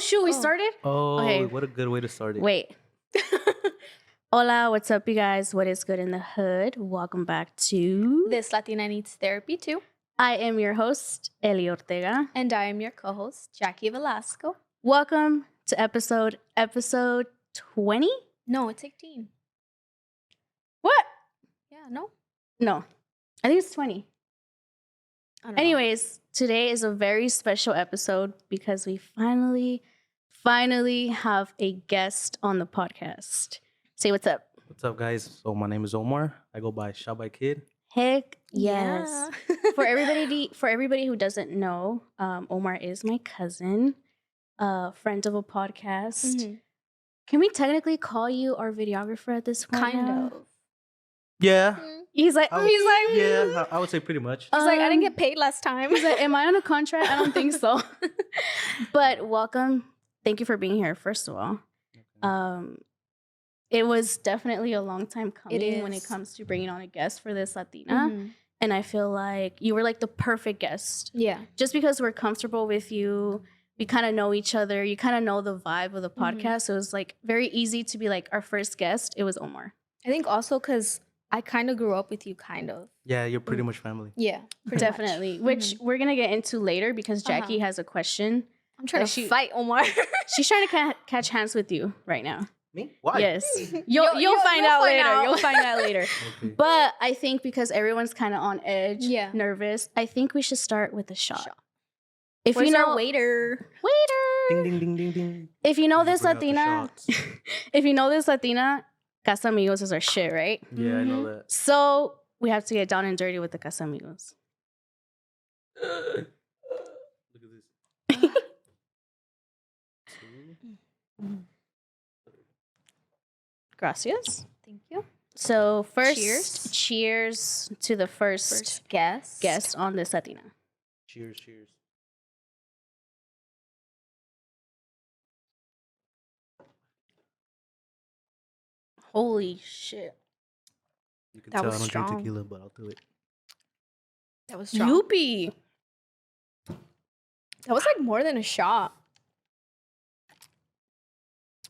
shoot, we started? Oh, Okay. what a good way to start it. Wait. Hola, what's up, you guys? What is good in the hood? Welcome back to... This Latina Needs Therapy too. I am your host, Eli Ortega. And I am your co-host, Jackie Velasco. Welcome to episode 20? No, it's 18. What? Yeah, no? No, I think it's 20. I don't know. Anyways, today is a very special episode because we finally have a guest on the podcast. Say what's up. What's up, guys? So my name is Omar. I go by Shotxkid. Heck yes. Yeah. For everybody who doesn't know, Omar is my cousin, friend of a podcast. Mm-hmm. Can we technically call you our videographer at this point? Kind of. Yeah. He's like, Yeah, I would say pretty much. He's like, I didn't get paid last time. He's like, am I on a contract? I don't think so. But welcome. Thank you for being here, first of all. It was definitely a long time coming when it comes to bringing on a guest for this Latina. Mm-hmm. And I feel like you were like the perfect guest. Yeah. Just because we're comfortable with you, we kind of know each other, you kind of know the vibe of the podcast. So it was like very easy to be like our first guest. It was Omar. I think also because I kind of grew up with you, kind of. Yeah, you're pretty much family. Yeah. Definitely. Which we're going to get into later because Jackie has a question. I'm trying to fight Omar. She's trying to catch hands with you right now. Me? Why? Yes. You'll find out later. You'll find out later. Okay. But I think because everyone's kind of on edge, nervous, I think we should start with a shot. If Where's you know our waiter? Ding, ding, ding, ding, ding. If you know this Bring out the Latina, shots. if you know this Latina, Casamigos is our shit, right? Yeah, I know that. So we have to get down and dirty with the Casamigos. Look at this. Gracias. Thank you. So first, Cheers. cheers to the first guest on this Latina. Cheers, cheers. Holy shit. You can That tell I was don't strong. drink tequila, but I'll do it. That was strong. Youpie. That was like more than a shot.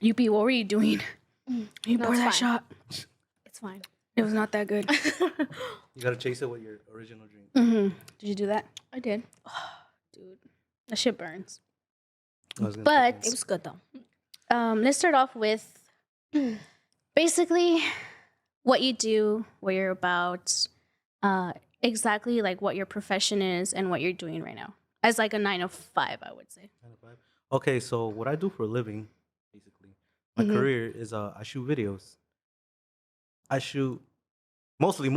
Youpie, what were you doing? You No, pour it's that fine. shot. It's fine. It was not that good. You gotta chase it with your original drink. Did you do that? I did. Dude, that shit burns. I was gonna But say It was good though. let's start off with basically what you do, what you're about, exactly like what your profession is and what you're doing right now. As like a 9 to 5, I would say. 9 to 5. Okay, so what I do for a living, basically, my career is I shoot videos. I shoot mostly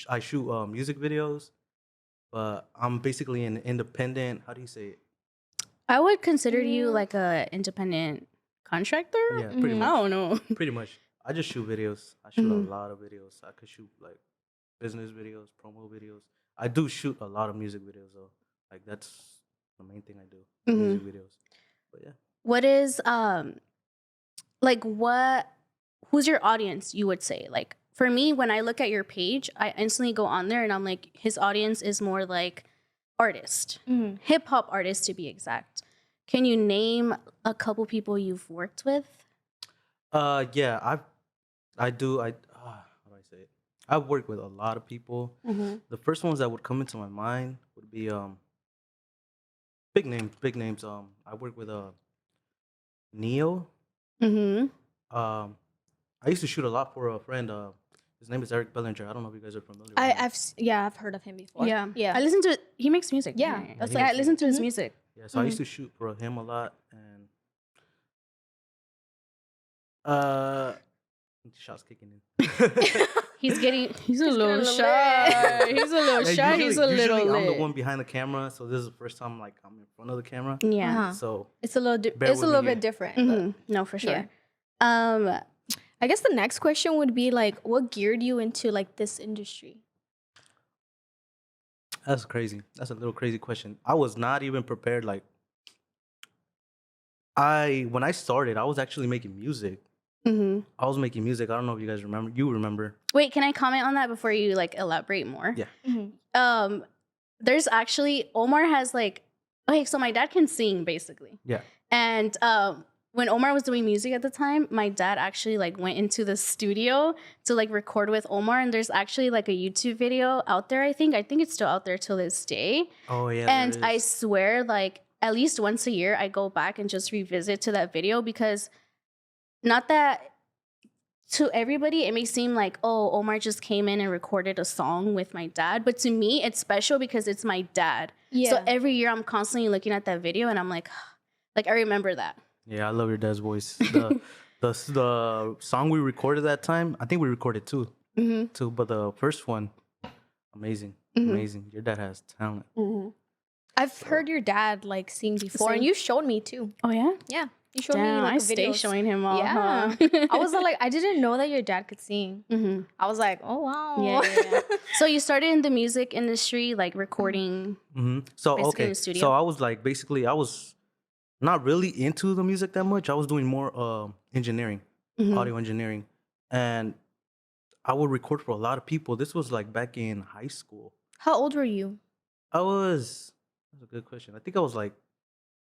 I shoot music videos, but I'm basically an independent. How do you say it? I would consider you like a independent contractor. Yeah, pretty I much. don't know. Pretty much. I just shoot videos. I shoot a lot of videos. I could shoot like business videos, promo videos. I do shoot a lot of music videos though. Like that's the main thing I do. Music videos. But yeah. What is who's your audience, you would say? Like for me, when I look at your page, I instantly go on there and I'm like, his audience is more like artist, hip hop artist to be exact. Can you name a couple people you've worked with? Yeah, how do I say it? I've worked with a lot of people. The first ones that would come into my mind would be big names. I work with Neo. I used to shoot a lot for a friend. His name is Eric Bellinger. I don't know if you guys are familiar with him. I've heard of him before. Yeah. Yeah. I listen to it. He makes music. Yeah, That's he like I makes listen to his music. Yeah, so I used to shoot for him a lot, and shots kicking in. He's a little getting a little shy. He's a little Yeah, shy. He's a little usually I'm the lit. one behind the camera, so this is the first time like I'm in front of the camera. Yeah. Uh-huh. So It's a little Bear with me here. bit different. but- No, for sure. Yeah. I guess the next question would be like, what geared you into like this industry? that's crazy. That's a little crazy question. I was not even prepared. Like when I started, I was actually making music. I was making music. I don't know if you guys remember. You remember? Wait, can I comment on that before you like elaborate more? Yeah. There's actually Omar has like, okay, so my dad can sing basically. Yeah. And when Omar was doing music at the time, my dad actually like went into the studio to like record with Omar, and there's actually like a YouTube video out there. I think it's still out there till this day. Oh yeah. And there I is. swear, like at least once a year, I go back and just revisit to that video, because not that to everybody it may seem like, oh, Omar just came in and recorded a song with my dad, but to me it's special because it's my dad. Yeah. So every year I'm constantly looking at that video and I'm like I remember that. Yeah, I love your dad's voice. The song we recorded that time, I think we recorded two, but the first one, amazing, amazing. Your dad has talent. I've heard your dad like sing before, and you showed me too. Oh yeah? Yeah, you showed me Damn, like I a stay video. showing him all. Yeah, Huh? I was like, I didn't know that your dad could sing. I was like, oh wow. Yeah. So you started in the music industry, like recording. So Basically in okay, the studio? so I was like basically I was not really into the music that much. I was doing more engineering, audio engineering, and I would record for a lot of people. This was like back in high school. How old were you? That's a good question. I think I was like,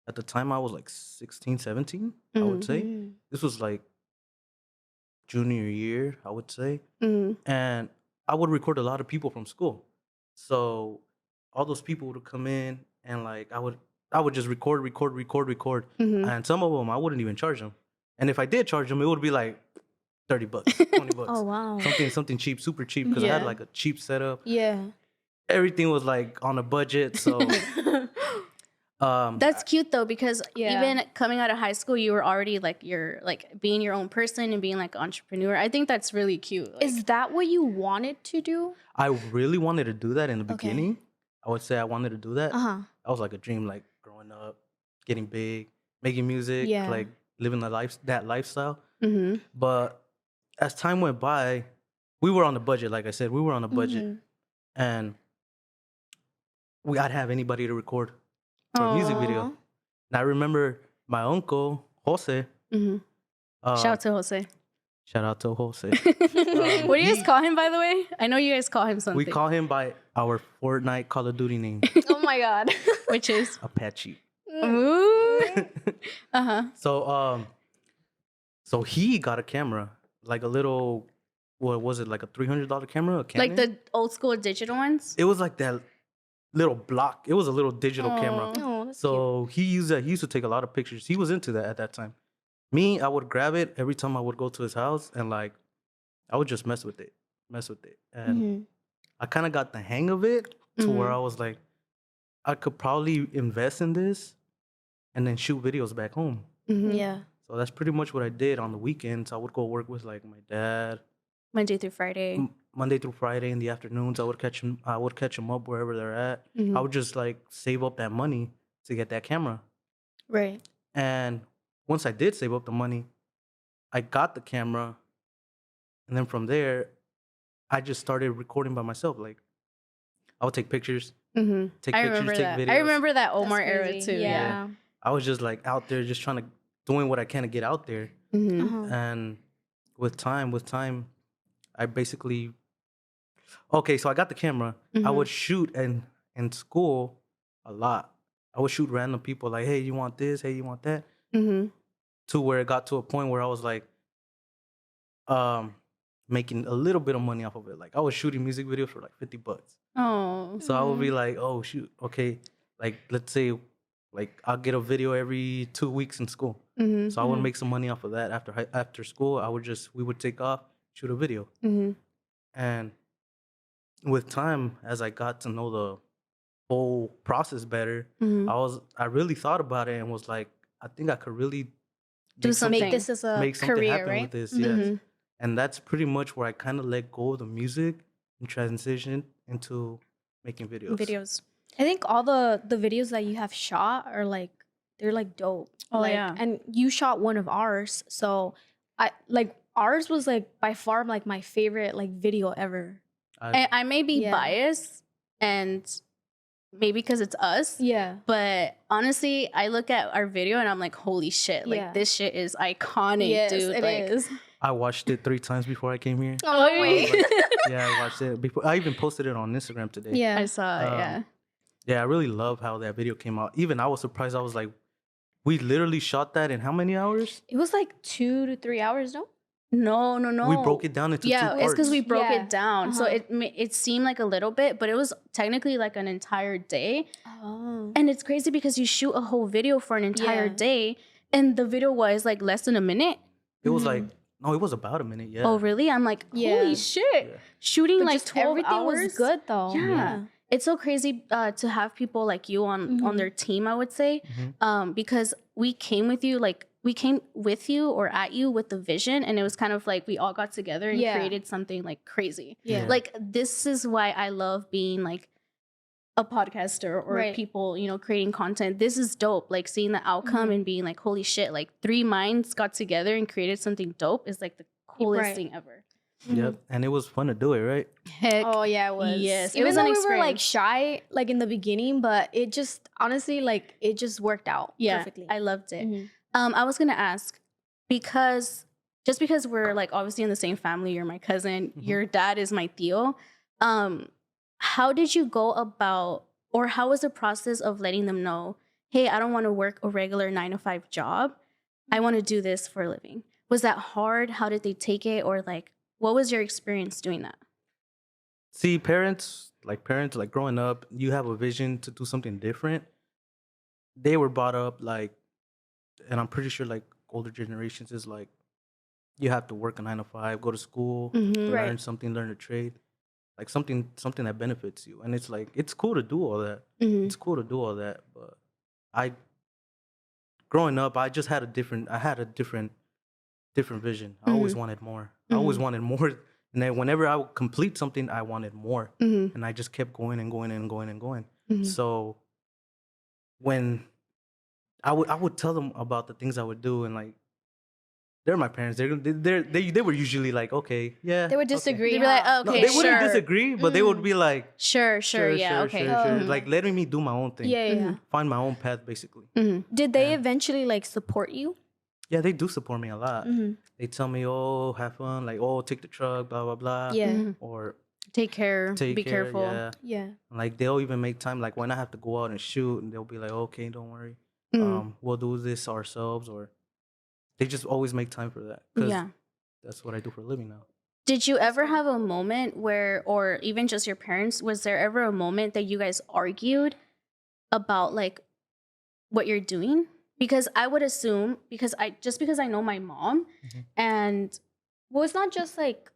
at the time I was like 16, 17, I would say. This was like junior year, I would say. And I would record a lot of people from school. So all those people would come in and like I would just record. And some of them I wouldn't even charge them. And if I did charge them, it would be like $30, $20. Oh wow. Something cheap, super cheap, because I had like a cheap setup. Yeah. Everything was like on a budget, so That's cute though, because Yeah. even coming out of high school, you were already like you're like being your own person and being like an entrepreneur. I think that's really cute. Like, Is that what you wanted to do? I really wanted to do that in the beginning. I would say I wanted to do that. Uh-huh. That was like a dream, like growing up, getting big, making music, Yeah. like living that lifestyle. But as time went by, we were on a budget. Like I said, we were on a budget, and I'd have anybody to record for a music video. And I remember my uncle Jose. shout out to Jose. Shout out to Jose. What do you guys call him, by the way? I know you guys call him something. We call him by our Fortnite Call of Duty name, Oh my god. which is Apache. ooh. So he got a camera, like a little, what was it, like a $300 camera? A Canon? Like the old school digital ones. It was like that little block. It was a little digital camera. Oh, that's So he used that. He used to take a lot of pictures. He was into that at that time. Me, I would grab it every time I would go to his house, and like I would just mess with it. And I kind of got the hang of it to where I was like, I could probably invest in this and then shoot videos back home. cute. Yeah. So that's pretty much what I did on the weekends. I would go work with like my dad. Monday through Friday. Monday through Friday in the afternoons, I would catch them up wherever they're at. I would just like save up that money to get that camera. Right. And once I did save up the money, I got the camera, and then from there, I just started recording by myself. Like I would take pictures, take I pictures, remember take that. videos. I remember that That's Omar era crazy. too. Yeah. I was just like out there, just doing what I can to get out there. And with time, I basically, so I got the camera. I would shoot in school a lot. I would shoot random people like, hey, you want this? Hey, you want that? To where it got to a point where I was like, making a little bit of money off of it. Like I was shooting music videos for like $50. Oh. So I would be like, oh shoot, okay. Like let's say, like I'll get a video every 2 weeks in school. So I would make some money off of that after school. We would take off, shoot a video. And with time, as I got to know the whole process better, I really thought about it and was like, I think I could really Do something. Make this as a make something career, happen right? with this. Yes. And that's pretty much where I kind of let go of the music and transition into making videos. I think all the videos that you have shot are like, they're like dope. Oh, like, yeah. And you shot one of ours, so ours was like by far like my favorite like video ever. I may be biased, and maybe because it's us. Yeah. But honestly, I look at our video and I'm like, holy shit! Like this shit is iconic, Yes, dude. it Like, is. I watched it 3 times before I came here. Oh, I wait. was Yeah, I watched it before. I even posted it on Instagram today. Yeah. I saw it. Yeah. Yeah, I really love how that video came out. Even I was surprised. I was like, We literally shot that in how many hours? It was like 2 to 3 hours, no? No. We broke it down into two Yeah, parts. it's because we broke Yeah. it down. So it seemed like a little bit, but it was technically like an entire day. Oh. And it's crazy because you shoot a whole video for an entire Yeah. day, and the video was like less than a minute. It was like, no, it was about a minute. Yeah. Oh, really? I'm like, holy Yeah. shit. Yeah. Shooting But like just 12 everything hours. was good though. Yeah. It's so crazy to have people like you on their team, I would say, because we came with you or at you with the vision, and it was kind of like we all got together and created something like crazy. Yeah. Like this is why I love being like a podcaster or people, creating content. This is dope. Like seeing the outcome and being like, holy shit, like 3 minds got together and created something dope is like the coolest thing ever. Yep. And it was fun to do it, right? Heck. Oh yeah, it was. Yes. Even was though an we were like experience. shy like in the beginning, but it just honestly like it just worked out perfectly. I loved it. I was gonna ask, because we're like obviously in the same family, you're my cousin, your dad is my tío. How did you go about, or how was the process of letting them know, hey, I don't want to work a regular 9-to-5 job. I want to do this for a living. Was that hard? How did they take it? Or like, what was your experience doing that? See, parents, like growing up, you have a vision to do something different. They were brought up like, and I'm pretty sure like older generations is like, you have to work a 9-to-5, go to school, learn something, learn a trade, like something that benefits you. And it's like, it's cool to do all that. It's cool to do all that. But growing up, I had a different vision. I always wanted more. I always wanted more. And then whenever I would complete something, I wanted more. And I just kept going and going and going and going. So when I would tell them about the things I would do, and like, they're my parents. They were usually like, okay, yeah. They would disagree. They'd be like, oh, No, okay, they wouldn't disagree, but they would be like, sure, yeah, okay. sure. Like letting me do my own thing. Yeah. Find my own path, basically. Did they eventually like support you? Yeah, they do support me a lot. They tell me, oh, have fun. Like, oh, take the truck, blah, blah, blah. Yeah. Or take care, be careful. Yeah. Yeah. Like, they'll even make time. Like, when I have to go out and shoot, and they'll be like, okay, don't worry. We'll do this ourselves. Or they just always make time for that. Because that's what I do for a living now. Did you ever have a moment where, or even just your parents, was there ever a moment that you guys argued about like what you're doing? Because I would assume, because I know my mom, and well, it's not just like,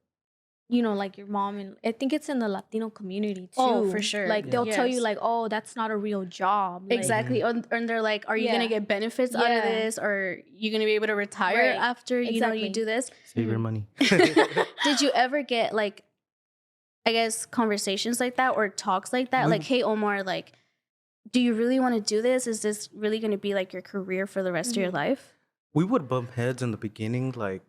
like your mom, and I think it's in the Latino community too. Oh, for sure. Like they'll tell you like, oh, that's not a real job. Like, exactly. And they're like, are you gonna get benefits out of this, or you gonna be able to retire after you do this? Save your money. Did you ever get like, I guess, conversations like that or talks like that? Like, hey, Omar, like, do you really want to do this? Is this really going to be like your career for the rest of your life? We would bump heads in the beginning. Like,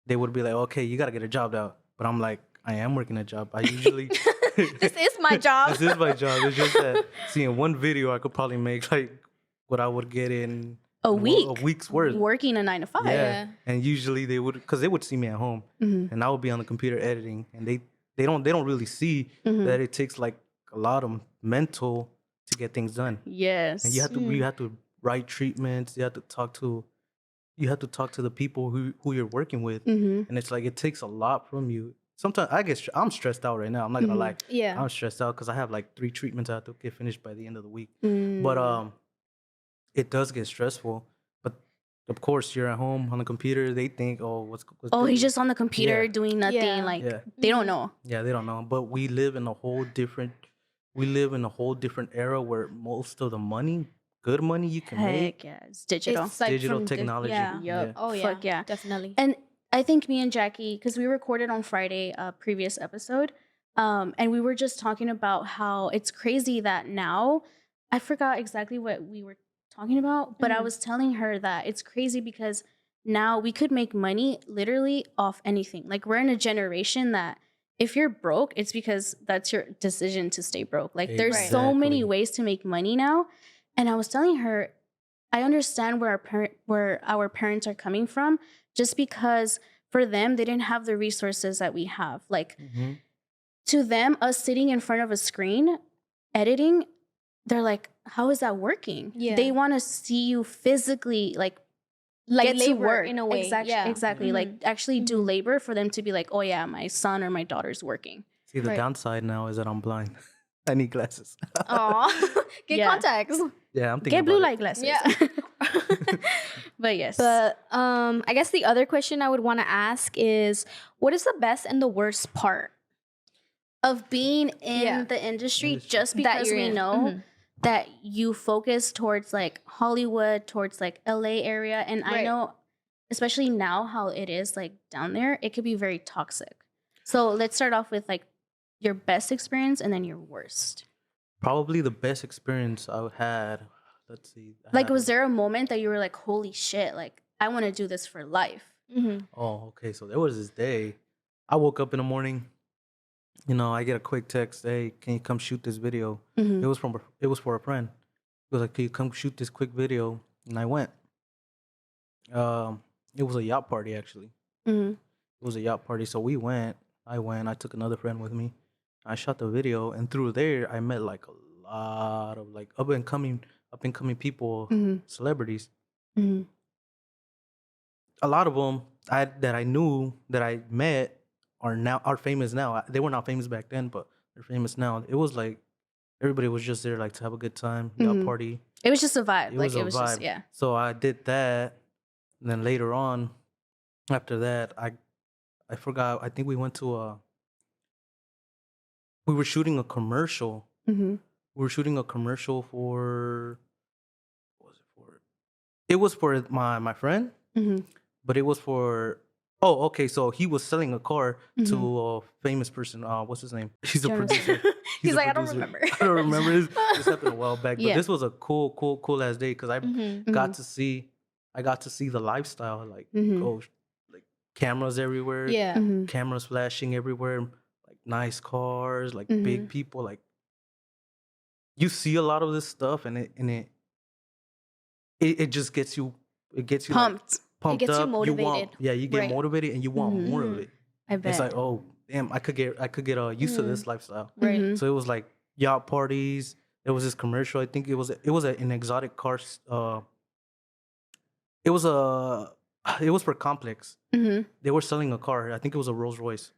they would be like, okay, you got to get a job now. But I'm like, I am working a job. I usually... this is my job. This is my job. It's just that, see, in one video, I could probably make like what I would get in a week. A week's worth. Working a 9-to-5. Yeah. And usually they would, because they would see me at home. And I would be on the computer editing. And they don't really see that it takes like a lot of mental to get things done. Yes. And you have to write treatments. You have to talk to the people who you're working with. And it's like, it takes a lot from you. Sometimes I'm stressed out right now. I'm not gonna lie. Yeah. I'm stressed out because I have like 3 treatments I have to get finished by the end of the week. But it does get stressful. But of course, you're at home on the computer. They think, oh, what's he's just on the computer doing nothing. Yeah. Like they don't know. Yeah, they don't know. But we live in a whole different era where most of the money, good money you can make. Yeah, it's digital. It's like digital technology. Yeah. Oh yeah. Fuck yeah. Definitely. And I think me and Jackie, because we recorded on Friday a previous episode, and we were just talking about how it's crazy that now, I forgot exactly what we were talking about, but I was telling her that it's crazy because now we could make money literally off anything. Like, we're in a generation that if you're broke, it's because that's your decision to stay broke. Like, there's so many ways to make money now. And I was telling her, I understand where our parents are coming from, just because for them, they didn't have the resources that we have. Like, to them, us sitting in front of a screen, editing, they're like, how is that working? Yeah. They want to see you physically, like get to labor work in a way. Exactly. Like actually do labor for them to be like, oh yeah, my son or my daughter's working. See, the downside now is that I'm blind. I need glasses. Aw. Get contacts. Yeah, I'm thinking Get blue about light glasses. Yeah. But yes. But I guess the other question I would want to ask is, what is the best and the worst part of being in the industry, just because we know that you focus towards like Hollywood, towards like LA area. And I know, especially now how it is like down there, it could be very toxic. So let's start off with like your best experience and then your worst. Probably the best experience I had. Let's see. Like, was there a moment that you were like, holy shit, like I want to do this for life? Oh, okay. So there was this day. I woke up in the morning. You know, I get a quick text. Hey, can you come shoot this video? It was for a friend. He was like, can you come shoot this quick video? And I went. It was a yacht party actually. It was a yacht party, so we went. I went. I took another friend with me. I shot the video, and through there, I met like a lot of like up and coming people, celebrities. A lot of them that I knew that I met are famous now. They were not famous back then, but they're famous now. It was like everybody was just there like to have a good time, yacht party. It was just a vibe. It was a vibe. Just, yeah. So I did that, and then later on, after that, I forgot. I think we went to we were shooting a commercial. We were shooting a commercial for. What was it for? It was for my friend, but it was for. Oh, okay. So he was selling a car to a famous person. What's his name? He's a producer. He's like, a I don't producer. remember. I don't remember. This happened a while back, but this was a cool ass day because I got to see. I got to see the lifestyle, like like cameras everywhere. Yeah. Cameras flashing everywhere, like nice cars, like big people. Like you see a lot of this stuff, and it just gets you. It gets you pumped. Like, pumped it gets up. you motivated. You get motivated, and you want more of it. I bet. It's like, oh damn, I could get used to this lifestyle. Right. So it was like yacht parties. There was this commercial. I think it was an exotic car. It was for Complex. They were selling a car. I think it was a Rolls Royce.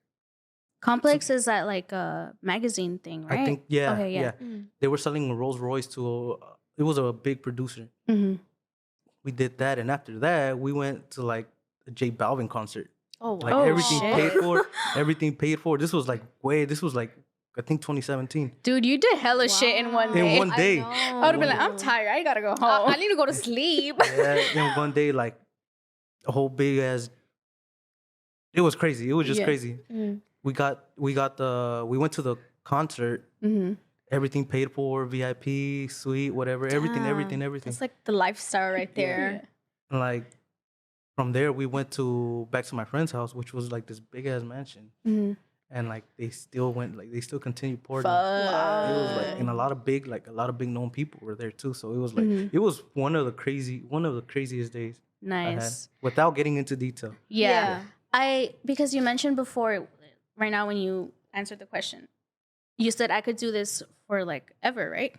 Complex is that like a magazine thing, right? I think yeah. Okay, yeah. They were selling a Rolls Royce to. It was a big producer. We did that, and after that, we went to like a J Balvin concert. Oh wow! Like everything paid for. Everything paid for. This was like I think 2017. Dude, you did hella shit in one day. In one day. I would have been like, I'm tired. I gotta go home. I need to go to sleep. Yeah, in one day, like a whole big ass. It was crazy. It was just crazy. We went to the concert. Everything paid for, VIP, suite, whatever. Everything. It's like the lifestyle right there. And like from there, we went back to my friend's house, which was like this big ass mansion. And like they still continued partying. Wow. It was like, and a lot of big known people were there too. So it was like it was one of the craziest days. Nice. I had, without getting into detail. Yeah. Because you mentioned before, right now when you answered the question, you said I could do this for like ever, right?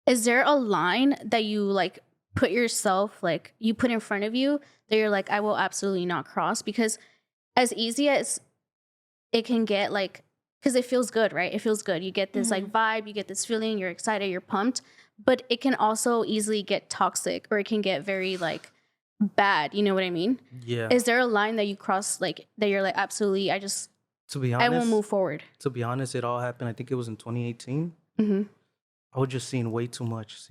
Is there a line that you like put yourself, like you put in front of you that you're like, I will absolutely not cross? Because as easy as it can get, like, because it feels good, right? It feels good. You get this like vibe, you get this feeling, you're excited, you're pumped, but it can also easily get toxic, or it can get very like bad. You know what I mean? Yeah. Is there a line that you cross, like that you're like, absolutely, to be honest, I won't move forward? To be honest, it all happened. I think it was in 2018. I was just seeing way too much,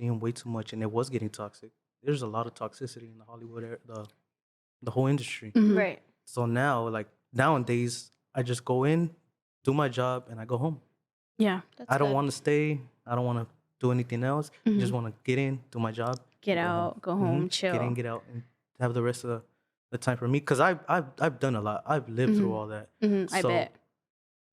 and it was getting toxic. There's a lot of toxicity in the Hollywood, the whole industry. Right. So now, like nowadays, I just go in, do my job, and I go home. Yeah. I don't want to stay. I don't want to do anything else. I just want to get in, do my job, get out, go home, chill. Get in, get out, and have the rest of the time for me. Because I've done a lot. I've lived through all that. I bet.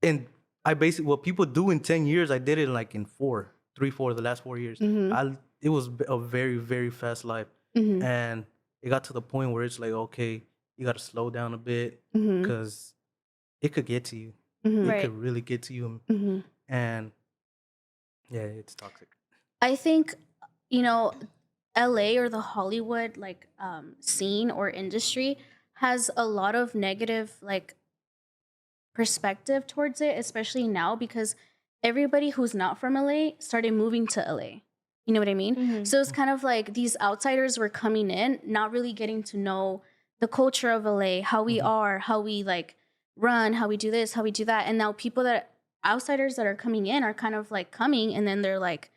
And I basically, what people do in 10 years, I did it like in 4, the last 4 years. It was a very, very fast life. And it got to the point where it's like, okay, you got to slow down a bit because it could get to you. It could really get to you. And yeah, it's toxic. I think, LA or the Hollywood like scene or industry has a lot of negative like perspective towards it, especially now because everybody who's not from LA started moving to LA. You know what I mean? So it's kind of like these outsiders were coming in, not really getting to know the culture of LA, how we are, how we like run, how we do this, how we do that. And now outsiders that are coming in are kind of like coming and then they're like,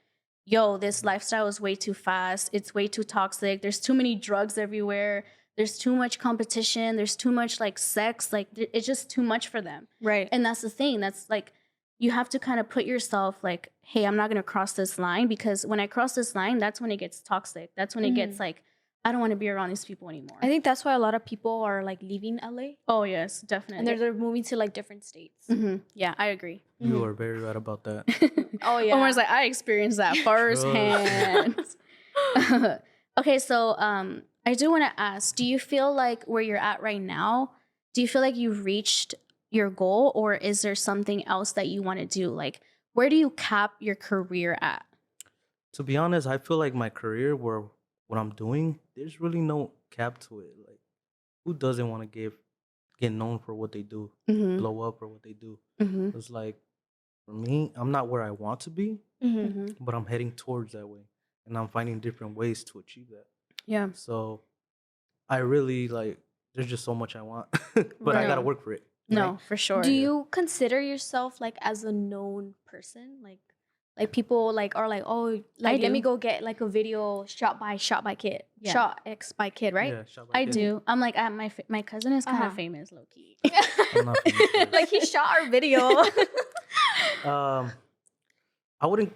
yo, this lifestyle is way too fast. It's way too toxic. There's too many drugs everywhere. There's too much competition. There's too much like sex. Like it's just too much for them. Right. And that's the thing. That's like, you have to kind of put yourself like, hey, I'm not going to cross this line because when I cross this line, that's when it gets toxic. That's when it gets like, I don't want to be around these people anymore. I think that's why a lot of people are like leaving LA. Oh, yes, definitely. And they're moving to like different states. Yeah, I agree. You are very right about that. Oh, yeah. Omar's like, I experienced that firsthand. Okay, so I do want to ask, do you feel like where you're at right now, do you feel like you've reached your goal or is there something else that you want to do? Like, where do you cap your career at? To be honest, I feel like my career, what I'm doing, there's really no cap to it. Like, who doesn't want to get known for what they do, blow up for what they do? It's like, for me, I'm not where I want to be, but I'm heading towards that way. And I'm finding different ways to achieve that. Yeah. So I really like, there's just so much I want, but I got to work for it. No, right? for sure. Do you consider yourself like as a known person? Like people like are like, oh, like let me go get like a video shot by kid, shot X by kid, right? Yeah, shot by I kid. do. I'm like, my cousin is kind of famous, low key. I'm not famous. Like he shot our video. I wouldn't.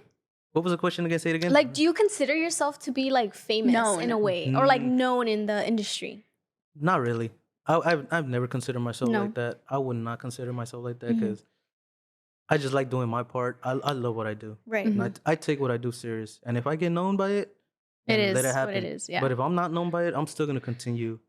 What was the question again? Say it again. Like, do you consider yourself to be like famous in a way, or like known in the industry? Not really. I've never considered myself like that. I would not consider myself like that because I just like doing my part. I love what I do. Right. And I take what I do serious. And if I get known by it, it is let it happen. what it is. Yeah. But if I'm not known by it, I'm still gonna continue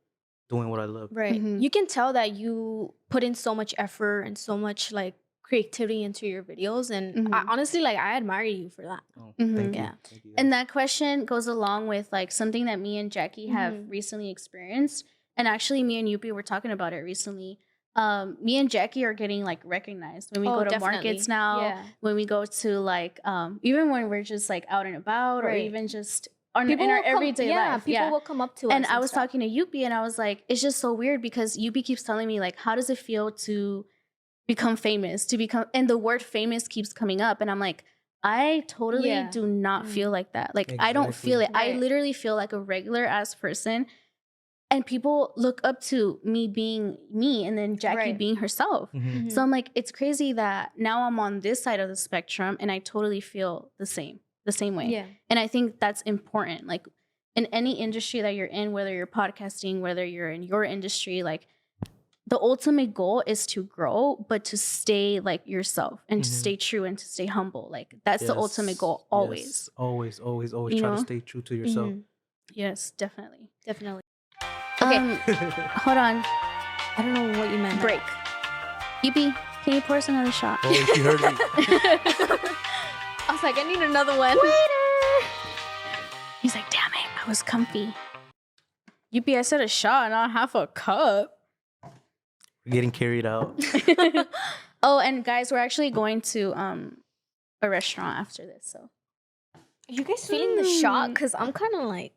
doing what I love. Right. You can tell that you put in so much effort and so much like creativity into your videos, and I honestly like I admire you for that. Oh, thank you. Yeah. Thank you. And that question goes along with like something that me and Jackie have recently experienced. And actually, me and Yupi were talking about it recently. Me and Jackie are getting like recognized when we go to markets now. When we go to like, even when we're just like out and about, or even just in our everyday life. People will come up to us. And I was talking to Yupi, and I was like, it's just so weird because Yupi keeps telling me like, how does it feel to become famous? And the word famous keeps coming up, and I'm like, I totally do not feel like that. Like I don't feel it. I literally feel like a regular ass person. And people look up to me being me and then Jackie being herself. So I'm like, it's crazy that now I'm on this side of the spectrum and I totally feel the same way. Yeah. And I think that's important. Like in any industry that you're in, whether you're podcasting, whether you're in your industry, like the ultimate goal is to grow, but to stay like yourself and to stay true and to stay humble. Like that's the ultimate goal always. Always try to stay true to yourself. Yes, definitely. Okay. Hold on. I don't know what you meant. Break. Yupi, can you pour us another shot? Oh, she heard me. I was like, I need another one. Waiter! He's like, damn it, I was comfy. Yupi, I said a shot, not half a cup. We're getting carried out. Oh, and guys, we're actually going to a restaurant after this. So, Are you guys feeling the shot? Because I'm kind of like.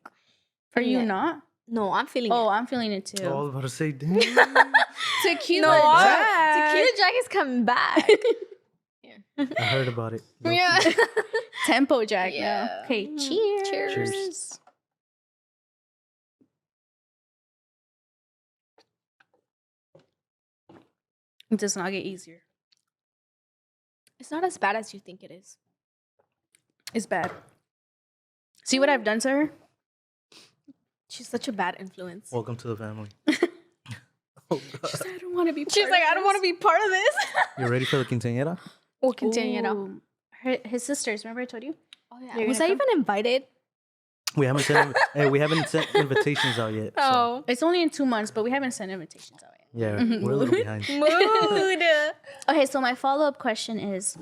Are you not? No, I'm feeling it. Oh, I'm feeling it too. I was about to say, damn. Tequila Jack. Tequila Jack is coming back. I heard about it. Yeah. Tempo Jack. Yeah. Yeah. Okay, cheers. Cheers. It does not get easier. It's not as bad as you think it is. It's bad. See what I've done to her? She's such a bad influence. Welcome to the family. Oh, she's like, I don't want to be. She's like, I don't want to be part of this. You ready for the quinceañera? We'll continue it up. His sisters. Remember I told you? Oh yeah. Was I even invited? We haven't sent. We haven't sent invitations out yet. Oh, it's only in 2 months, but we haven't sent invitations out yet. Yeah, we're a little behind. Mood. Okay, so my follow-up question is,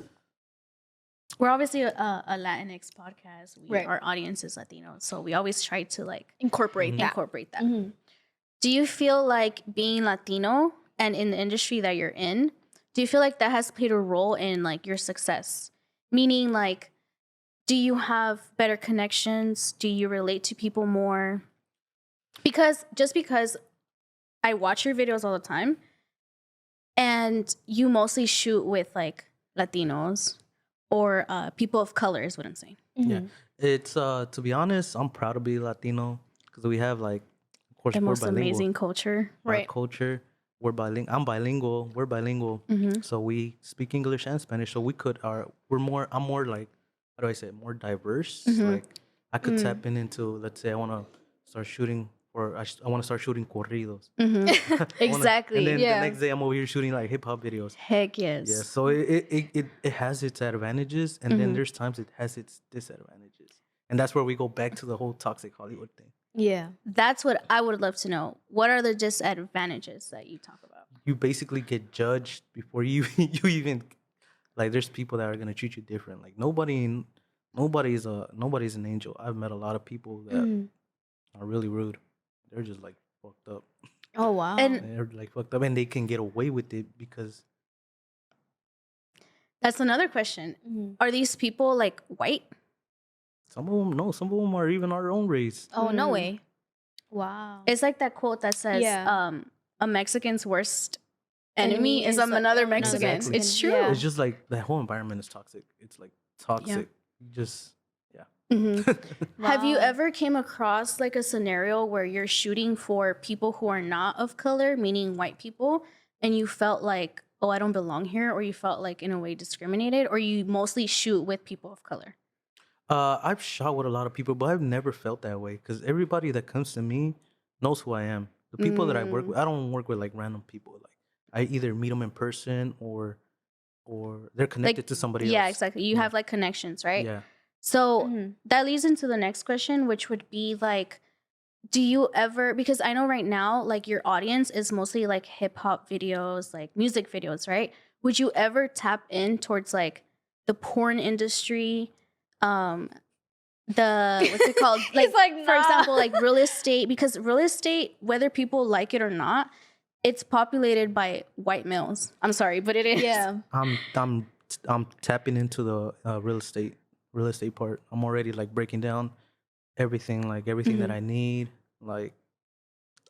we're obviously a Latinx podcast. Our audience is Latino, so we always try to like incorporate that. Do you feel like being Latino and in the industry that you're in, do you feel like that has played a role in like your success? Meaning like, do you have better connections? Do you relate to people more? Because I watch your videos all the time and you mostly shoot with like Latinos or people of color is what I'm saying. Yeah. It's to be honest, I'm proud to be Latino because we have like, of course, The we're most bilingual. amazing culture. Right. Culture. We're bilingual. I'm bilingual. We're bilingual. So we speak English and Spanish. So I'm more like, how do I say it? More diverse. Like I could tap into, let's say I want to start shooting or I want to start shooting corridos. Exactly. And then the next day I'm over here shooting like hip hop videos. Heck yes. Yeah. So it has its advantages and then there's times it has its disadvantages. And that's where we go back to the whole toxic Hollywood thing. Yeah. That's what I would love to know. What are the disadvantages that you talk about? You basically get judged before you even, like, there's people that are going to treat you different. Like nobody's an angel. I've met a lot of people that are really rude. They're just like fucked up. Oh wow. And they're like fucked up and they can get away with it because that's another question. Are these people like white? some of them, no, some of them are even our own race. Oh, no way. Wow. It's like that quote that says, a Mexican's worst enemy is another Mexican. Exactly. It's true. It's just like the whole environment is toxic. It's like toxic. Have you ever came across like a scenario where you're shooting for people who are not of color, meaning white people, and you felt like, oh, I don't belong here, or you felt like in a way discriminated, or you mostly shoot with people of color? I've shot with a lot of people, but I've never felt that way because everybody that comes to me knows who I am. The people that I work with, I don't work with like random people. Like I either meet them in person or they're connected Like, to somebody else. Yeah, exactly. You have like connections, right? Yeah. So that leads into the next question, which would be like, do you ever, because I know right now, like your audience is mostly like hip hop videos, like music videos, right? Would you ever tap in towards like the porn industry? What's it called? Like, for example, like real estate, because real estate, whether people like it or not, it's populated by white males. I'm sorry, but it is. Yeah. I'm tapping into the real estate part. I'm already like breaking down everything that I need. Like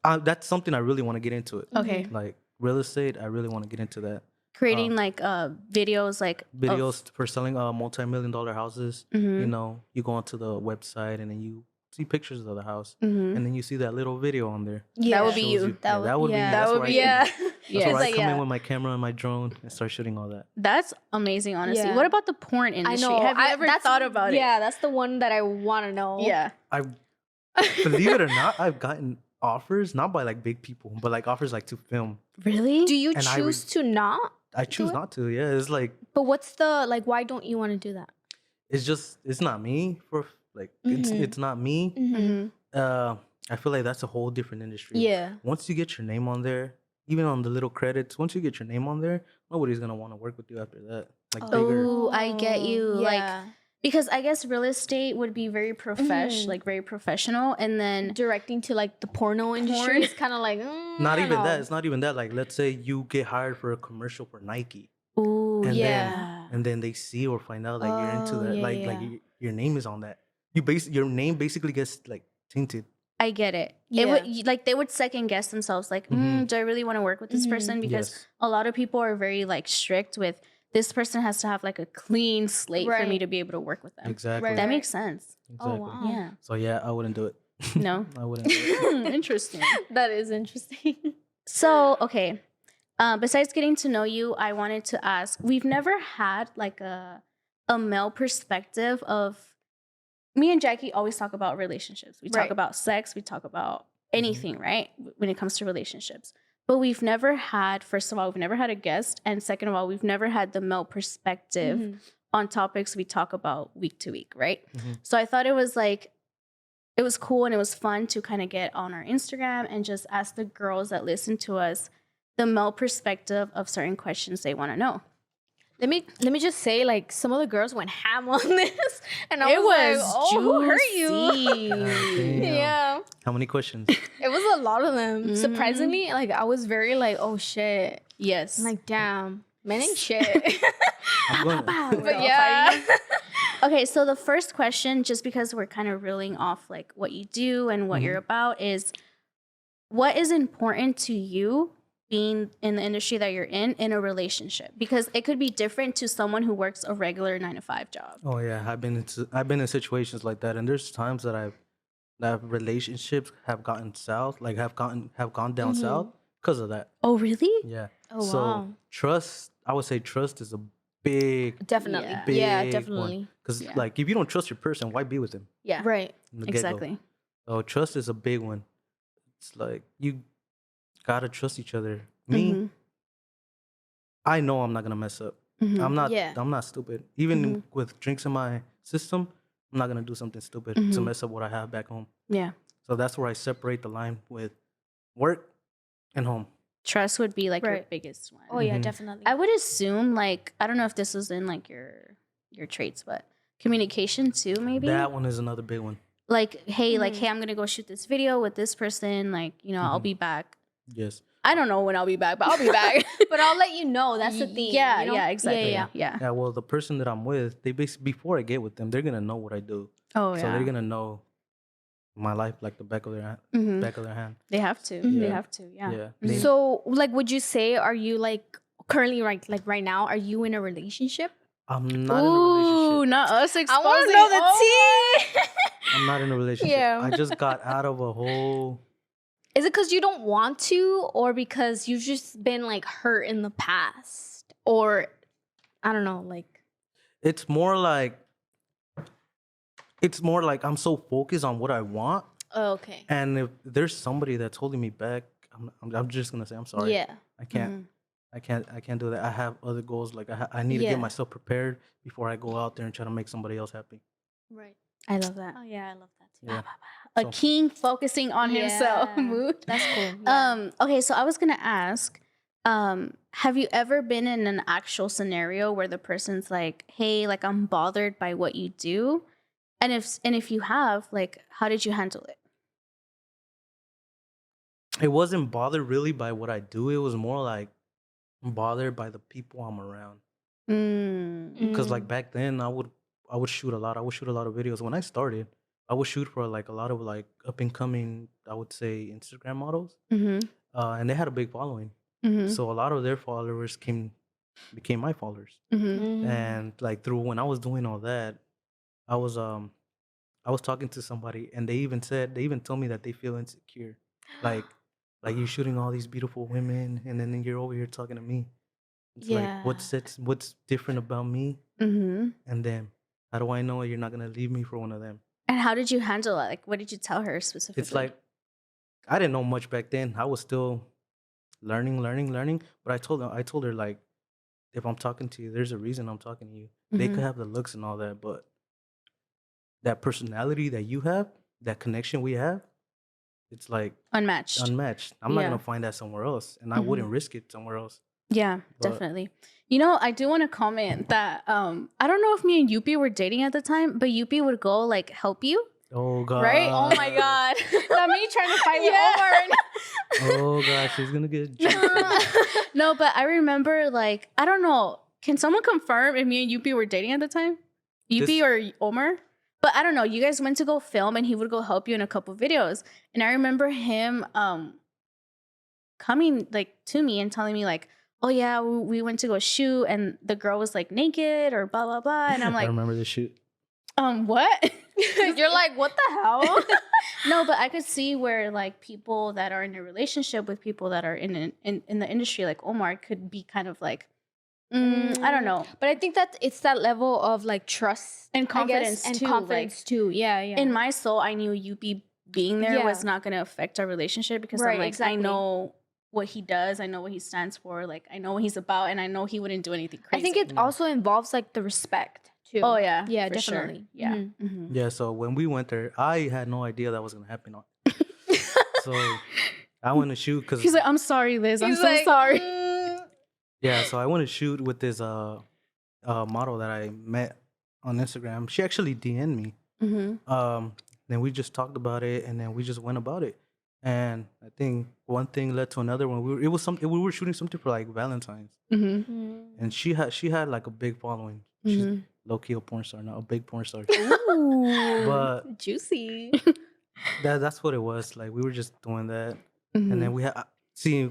that's something I really want to get into it. Okay. Like real estate, I really want to get into that. Creating like videos for selling multi-million-dollar houses. You know, you go onto the website and then you see pictures of the house and then you see that little video on there. Yeah, that would be you. That would be me. That would be That's where I come in with my camera and my drone and start shooting all that. That's amazing, honestly. What about the porn industry? I know. Have you ever thought about it? Yeah, that's the one that I want to know. Yeah. I believe it or not, I've gotten offers not by like big people, but like offers like to film. Really? Do you choose to not? I choose not to. Yeah, it's like. But what's the like? Why don't you want to do that? It's not me for like it's not me. I feel like that's a whole different industry. Yeah. Once you get your name on there, even on the little credits, once you get your name on there, nobody's gonna want to work with you after that. Like bigger. Oh, I get you. Yeah. Like, because I guess real estate would be very like very professional, and then directing to like the porno industry is kind of like not even that. It's not even that. Like, let's say you get hired for a commercial for Nike. Ooh, and then they see or find out that you're into that. Like your name is on that. Your name basically gets like tainted. I get it. It would like they would second guess themselves. Like, do I really want to work with this person? Because a lot of people are very like strict with. This person has to have like a clean slate for me to be able to work with them. Exactly. That makes sense. Exactly. Oh, wow. Yeah. So yeah, I wouldn't do it. No? I wouldn't do it. Interesting. That is interesting. So, okay. Besides getting to know you, I wanted to ask, we've never had like a male perspective of, me and Jackie always talk about relationships. We talk about sex. We talk about anything, right? When it comes to relationships. But we've never had, first of all, we've never had a guest. And second of all, we've never had the male perspective on topics we talk about week to week, right? So I thought it was cool and it was fun to kind of get on our Instagram and just ask the girls that listen to us the male perspective of certain questions they want to know. Let me just say, like, some of the girls went ham on this, and I was like, "Oh, who hurt you?" Yeah. How many questions? It was a lot of them. Surprisingly, like, I was very like, "Oh shit." Yes. I'm like, damn, men ain't shit. But yeah. Okay, so the first question, just because we're kind of reeling off like what you do and what you're about, is what is important to you being in the industry that you're in a relationship? Because it could be different to someone who works a regular 9-to-5 job. Oh yeah, I've been in situations like that, and there's times that relationships have gotten south, like have gone down south because of that. Oh really? Yeah. Oh, so wow. trust, I would say trust is a big, Definitely. big Yeah, definitely. Because like if you don't trust your person, why be with them? Yeah. Right. From the Exactly. get-go? So trust is a big one. It's like you gotta trust each other. Me, I know I'm not gonna mess up. I'm not stupid. Even with drinks in my system, I'm not gonna do something stupid to mess up what I have back home. Yeah. So that's where I separate the line with work and home. Trust would be like your biggest one. Oh yeah, definitely. I would assume, like, I don't know if this was in like your traits, but communication too, maybe. That one is another big one. Like, hey, I'm gonna go shoot this video with this person. Like, I'll be back. Yes. I don't know when I'll be back, but I'll be back. But I'll let you know. That's the thing. Yeah, you know? yeah, exactly. Yeah. Yeah, well, the person that I'm with, they before I get with them, they're gonna know what I do. Oh, so yeah. they're gonna know my life like the back of their hand. Back of their hand. They have to. They have to. Yeah. Yeah. So, like, would you say, are you like currently right now? Are you in a relationship? I'm not in a relationship. Ooh, not us exposing. I want to know the tea. I'm not in a relationship. Yeah. I just got out of a whole. Is it because you don't want to, or because you've just been like hurt in the past, or I don't know, like? It's more like I'm so focused on what I want. Oh, okay. And if there's somebody that's holding me back, I'm just gonna say I'm sorry. Yeah. I can't. I can't do that. I have other goals. Like I need to get myself prepared before I go out there and try to make somebody else happy. Right. I love that. Oh yeah, I love that too. Yeah. A king focusing on himself mood. That's cool. Yeah. Okay, so I was gonna ask, have you ever been in an actual scenario where the person's like, hey, like I'm bothered by what you do? And if you have, like, how did you handle it? It wasn't bothered really by what I do. It was more like bothered by the people I'm around. Because like back then I would shoot a lot. I would shoot a lot of videos. When I started, I would shoot for like a lot of like up and coming, I would say, Instagram models. And they had a big following. So a lot of their followers became my followers. And like through when I was doing all that, I was talking to somebody, and they even told me that they feel insecure. Like you're shooting all these beautiful women, and then you're over here talking to me. It's like, what's different about me and them? How do I know you're not gonna leave me for one of them? And how did you handle it? Like, what did you tell her specifically? It's like, I didn't know much back then. I was still learning. But I told her, like, if I'm talking to you, there's a reason I'm talking to you. They could have the looks and all that, but that personality that you have, that connection we have, it's like unmatched. I'm not gonna find that somewhere else, and I wouldn't risk it somewhere else. Yeah, definitely. I do want to comment that I don't know if me and Yupi were dating at the time, but Yupi would go like help you. Oh God! Right? Oh my God! Not me trying to fight with Omar right now. Oh God, she's gonna get. No, but I remember, like, I don't know. Can someone confirm if me and Yupi were dating at the time? Yupi or Omar? But I don't know. You guys went to go film, and he would go help you in a couple videos. And I remember him coming like to me and telling me like, oh yeah, we went to go shoot, and the girl was like naked or blah blah blah, and I'm like, I remember the shoot. What? You're like, what the hell? No, but I could see where like people that are in a relationship with people that are in the industry, like Omar, could be kind of like, I don't know. But I think that it's that level of like trust and confidence, and too. confidence like, too. Yeah. In my soul, I knew Yupi being there was not going to affect our relationship, because I'm like, I know what he does, I know what he stands for, like I know what he's about, and I know he wouldn't do anything crazy. I think it also involves like the respect too. Oh yeah, yeah, for definitely. Sure. Yeah, Yeah. So when we went there, I had no idea that was gonna happen. So I went to shoot because he's like, I'm sorry, Liz. I'm so sorry. Yeah. So I went to shoot with this model that I met on Instagram. She actually DM'd me. Then we just talked about it, and then we just went about it. And I think one thing led to another one. We were shooting something for like Valentine's, and she had like a big following. She's low key a porn star, not a big porn star. Ooh, But juicy. that's what it was. Like we were just doing that, and then we had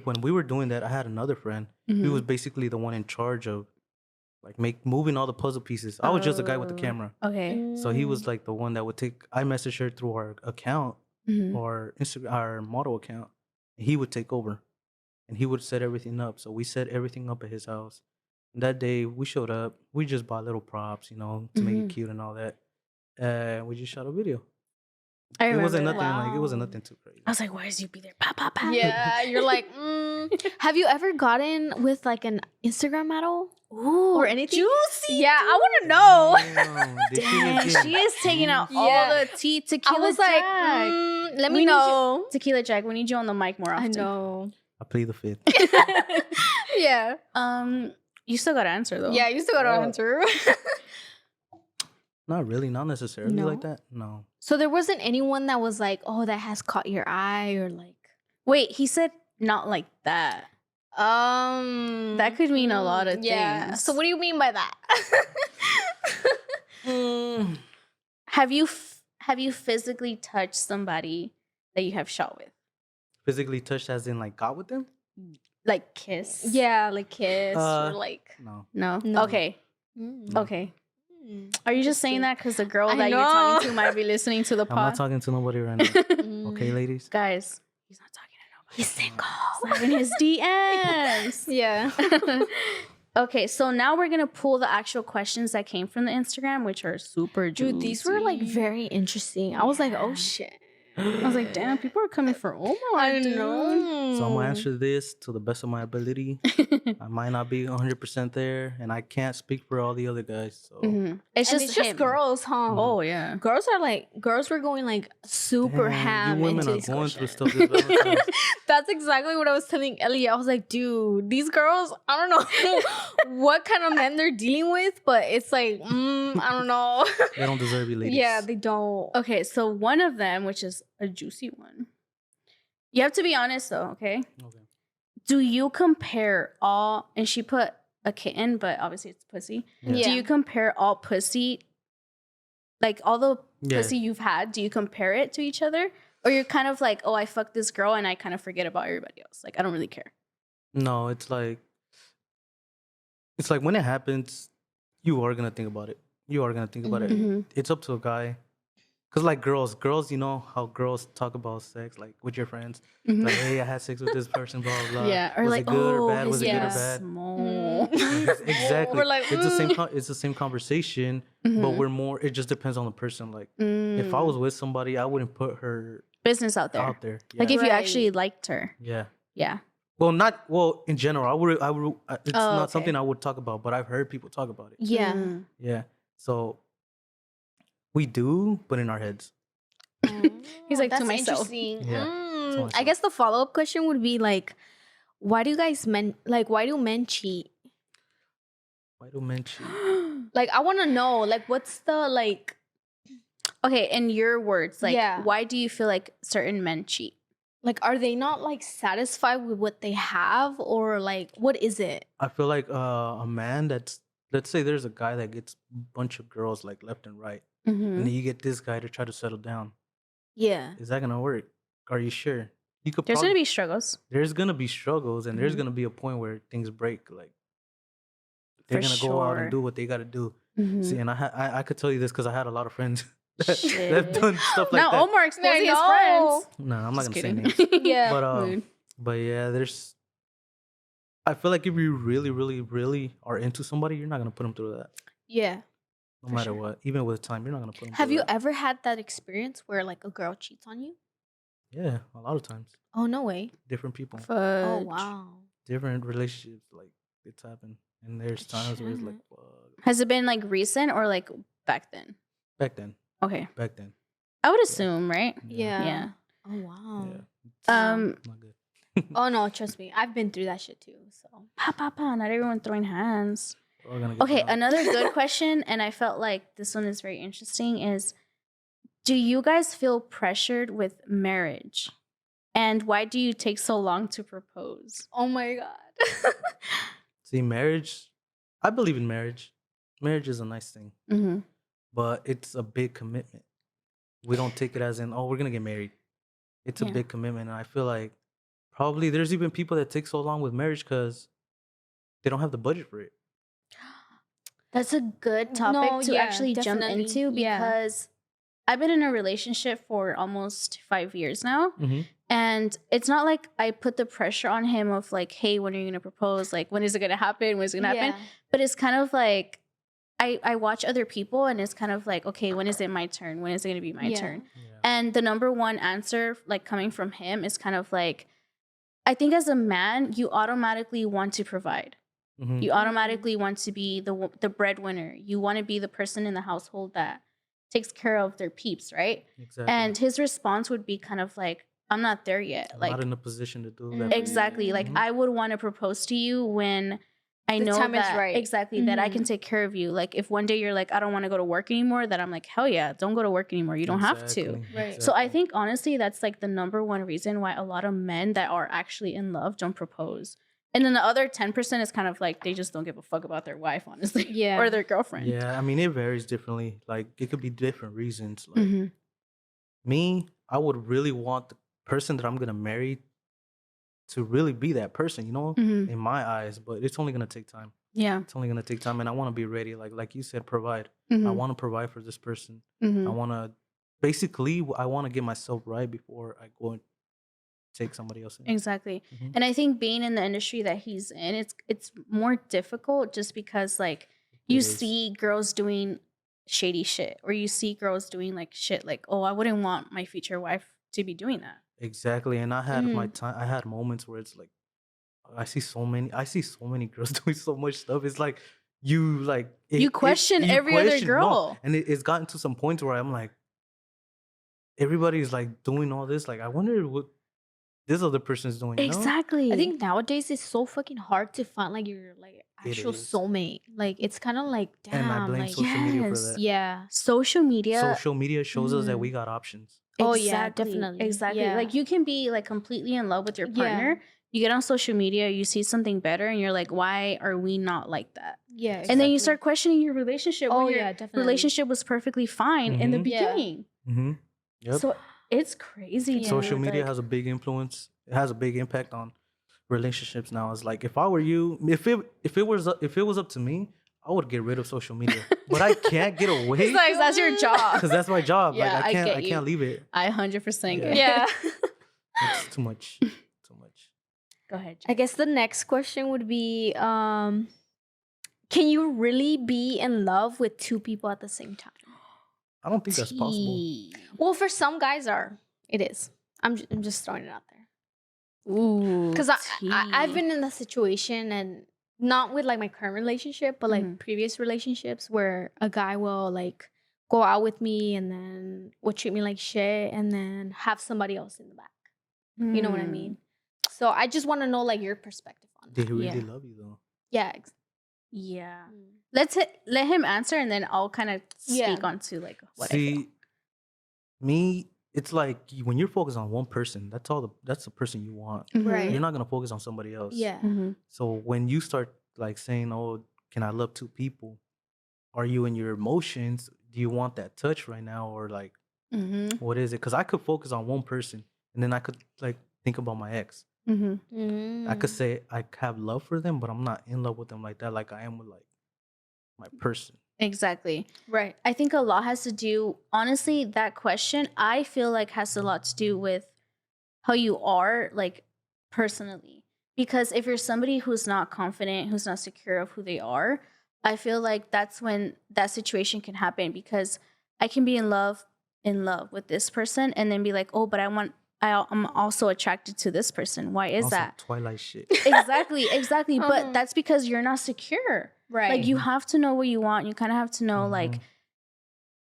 when we were doing that, I had another friend. He was basically the one in charge of like moving all the puzzle pieces. I was just the guy with the camera. Okay. So he was like the one that would I messaged her through our account or Instagram, our model account. And he would take over, and he would set everything up. So we set everything up at his house. And that day we showed up. We just bought little props, you know, to make it cute and all that. We just shot a video. I remember it wasn't that. nothing it wasn't nothing too crazy. I was like, why is you be there? Pa, pa, pa. Yeah, you're like, have you ever gotten with like an Instagram model? Ooh, or anything? Juicy. Yeah, I want to know. Damn, she is taking out all the tea. Tequila I was Jack. like, let me know. Tequila Jack, we need you on the mic more often. I know. I plead the fifth. Yeah. You still got to answer though. Yeah, you still got to answer. Not really, not necessarily No? like that. No. So there wasn't anyone that was like, oh, that has caught your eye, or like. Wait, he said not like that. That could mean a lot of things. So what do you mean by that? Have you physically touched somebody that you have shot with? Physically touched as in like got with them? Like kiss? Yeah, like kiss or like. No. No. Okay. Okay. Are you just saying that because the girl that you're talking to might be listening to the pod? I'm not talking to nobody right now. Okay, ladies? Guys, he's not talking to nobody. He's single. Slide in his DMs. Yeah. Okay, so now we're going to pull the actual questions that came from the Instagram, which are super juicy. Dude, these were like very interesting. I was like, oh shit. I was like, damn, people are coming for Omar. I know. So I'm going to answer this to the best of my ability. I might not be 100% there, and I can't speak for all the other guys. So It's just him. Girls, huh? Oh, yeah. Girls were going like super ham. You women into are these going through questions. stuff this Valentine's. That's exactly what I was telling Ellie. I was like, dude, these girls, I don't know what kind of men they're dealing with, but it's like, I don't know. They don't deserve you, ladies. Yeah, they don't. Okay, so one of them, which is a juicy one. You have to be honest though, okay? Okay. Do you compare all, and she put a kitten, but obviously it's pussy. Yeah. Do you compare all pussy, like all the pussy you've had, do you compare it to each other? Or you're kind of like, oh, I fucked this girl and I kind of forget about everybody else. Like, I don't really care. No, it's like when it happens, you are going to think about it. You are going to think about it. It's up to a guy. Because like girls, you know how girls talk about sex, like with your friends. Like, hey, I had sex with this person, blah, blah, blah. Yeah, or was like, it good or bad? his Was it good or dick is bad? small. Exactly. We're like, it's the same conversation, but we're more, it just depends on the person. Like, if I was with somebody, I wouldn't put her business out there. Yeah. Like if you actually liked her. Yeah. Yeah. Well, in general, I would. It's not something I would talk about, but I've heard people talk about it. Yeah. Yeah. So we do, but in our heads. He's like, that's to myself. interesting. Yeah. I guess the follow-up question would be like, why do men cheat? Why do men cheat? Like, I want to know, like, what's the, like... Okay, in your words, like, why do you feel like certain men cheat? Like, are they not, like, satisfied with what they have? Or, like, what is it? I feel like a man that's, let's say there's a guy that gets a bunch of girls, like, left and right. And then you get this guy to try to settle down. Yeah. Is that going to work? Are you sure? There's going to be struggles. There's going to be struggles, and there's going to be a point where things break. Like, they're going to go out and do what they got to do. See, and I could tell you this because I had a lot of friends that have done stuff like that. Now Omar exposing his friends. No, I'm not going to say names. Yeah. But yeah, I feel like if you really, really, really are into somebody, you're not going to put them through that. Yeah. No matter what. Even with time, you're not going to put them Have through you that. ever had that experience where, like, a girl cheats on you? Yeah, a lot of times. Oh, no way. Different people. Oh, wow. Different relationships. Like, it's happened. And there's times where it's like, fuck. Has it been like recent or like back then? Back then. Okay. Back then. I would assume, right? Yeah. Oh, wow. Yeah. Not good. Oh, no, trust me. I've been through that shit, too, so. Pa, pa, pa. Not everyone throwing hands. We're all gonna get Okay, down. another good question, and I felt like this one is very interesting, is do you guys feel pressured with marriage? And why do you take so long to propose? Oh my God. See, marriage, I believe in marriage. Marriage is a nice thing, Mm-hmm. but it's a big commitment. We don't take it as in, oh, we're going to get married. It's a big commitment. And I feel like probably there's even people that take so long with marriage because they don't have the budget for it. That's a good topic to actually jump into because I've been in a relationship for almost 5 years now. Mm-hmm. And it's not like I put the pressure on him of like, hey, when are you going to propose? Like, when is it going to happen? When is it going to happen? But it's kind of like, I watch other people and it's kind of like, okay, when is it my turn? When is it going to be my turn? Yeah. And the number one answer, like coming from him, is kind of like, I think as a man, you automatically want to provide. Mm-hmm. You automatically want to be the breadwinner. You want to be the person in the household that takes care of their peeps, right? Exactly. And his response would be kind of like, I'm not there yet. I'm not in a position to do that. Exactly. Like, I would want to propose to you when I know time that is right. Exactly that I can take care of you. Like, if one day you're like, I don't want to go to work anymore, then I'm like, hell yeah, don't go to work anymore. You don't have to. Right. So I think honestly, that's like the number one reason why a lot of men that are actually in love don't propose. And then the other 10% is kind of like they just don't give a fuck about their wife, honestly. Yeah. Or their girlfriend. Yeah, I mean, it varies differently. Like, it could be different reasons. Like, me, I would really want the person that I'm going to marry to really be that person, you know, in my eyes. But it's only going to take time. Yeah. It's only going to take time. And I want to be ready. Like you said, provide. I want to provide for this person. I want to, basically, I want to get myself right before I go and take somebody else in. Exactly. And I think being in the industry that he's in, it's more difficult just because like you see girls doing shady shit, or you see girls doing like shit like, oh, I wouldn't want my future wife to be doing that. Exactly. And I had my time, I had moments where it's like I see so many girls doing so much stuff. It's like you question every other girl. No. And it's gotten to some points where I'm like, everybody's like doing all this. Like, I wonder what this other person's doing. Exactly. I think nowadays it's so fucking hard to find like your like actual soulmate. Like, it's kind of like, damn. And I blame like, social media for that. Yeah. Social media shows us that we got options. Oh yeah, definitely. Exactly. Yeah. Like, you can be like completely in love with your partner. You get on social media, you see something better, and you're like, why are we not like that? Yeah. Exactly. And then you start questioning your relationship. Oh yeah, definitely. Relationship was perfectly fine in the beginning. Mm-hmm. Yep. So it's crazy. Yeah. Social media has a big influence. It has a big impact on relationships now. It's like, if I were you, if it was up to me, I would get rid of social media. But I can't get away. It's like, that's your job. Because that's my job. Yeah, like, I can't leave it. I 100% get it. Yeah. It's too much. Too much. Go ahead, Jen. I guess the next question would be, can you really be in love with two people at the same time? I don't think that's possible. Well, for some guys it is. I'm just throwing it out there. Ooh. Because I've been in that situation, and not with like my current relationship, but like previous relationships where a guy will like go out with me and then will treat me like shit and then have somebody else in the back. You know what I mean? So I just want to know like your perspective on that. Did he really love you though? Yeah. Yeah. Let him answer, and then I'll kind of speak onto like what I feel. Me, it's like when you're focused on one person, that's the person you want. Right. You're not gonna focus on somebody else. Yeah. So when you start like saying, "Oh, can I love two people?" Are you in your emotions? Do you want that touch right now, or like, what is it? Because I could focus on one person, and then I could like think about my ex. I could say I have love for them, but I'm not in love with them like that, like I am with like my person. Exactly. Right. I think a lot has to do, honestly, that question, I feel like has a lot to do with how you are, like, personally. Because if you're somebody who's not confident, who's not secure of who they are, I feel like that's when that situation can happen, because I can be in love with this person and then be like, oh, but I'm also attracted to this person. Why is that? Twilight shit. Exactly. But that's because you're not secure. Right. Like, you have to know what you want. You kind of have to know, like,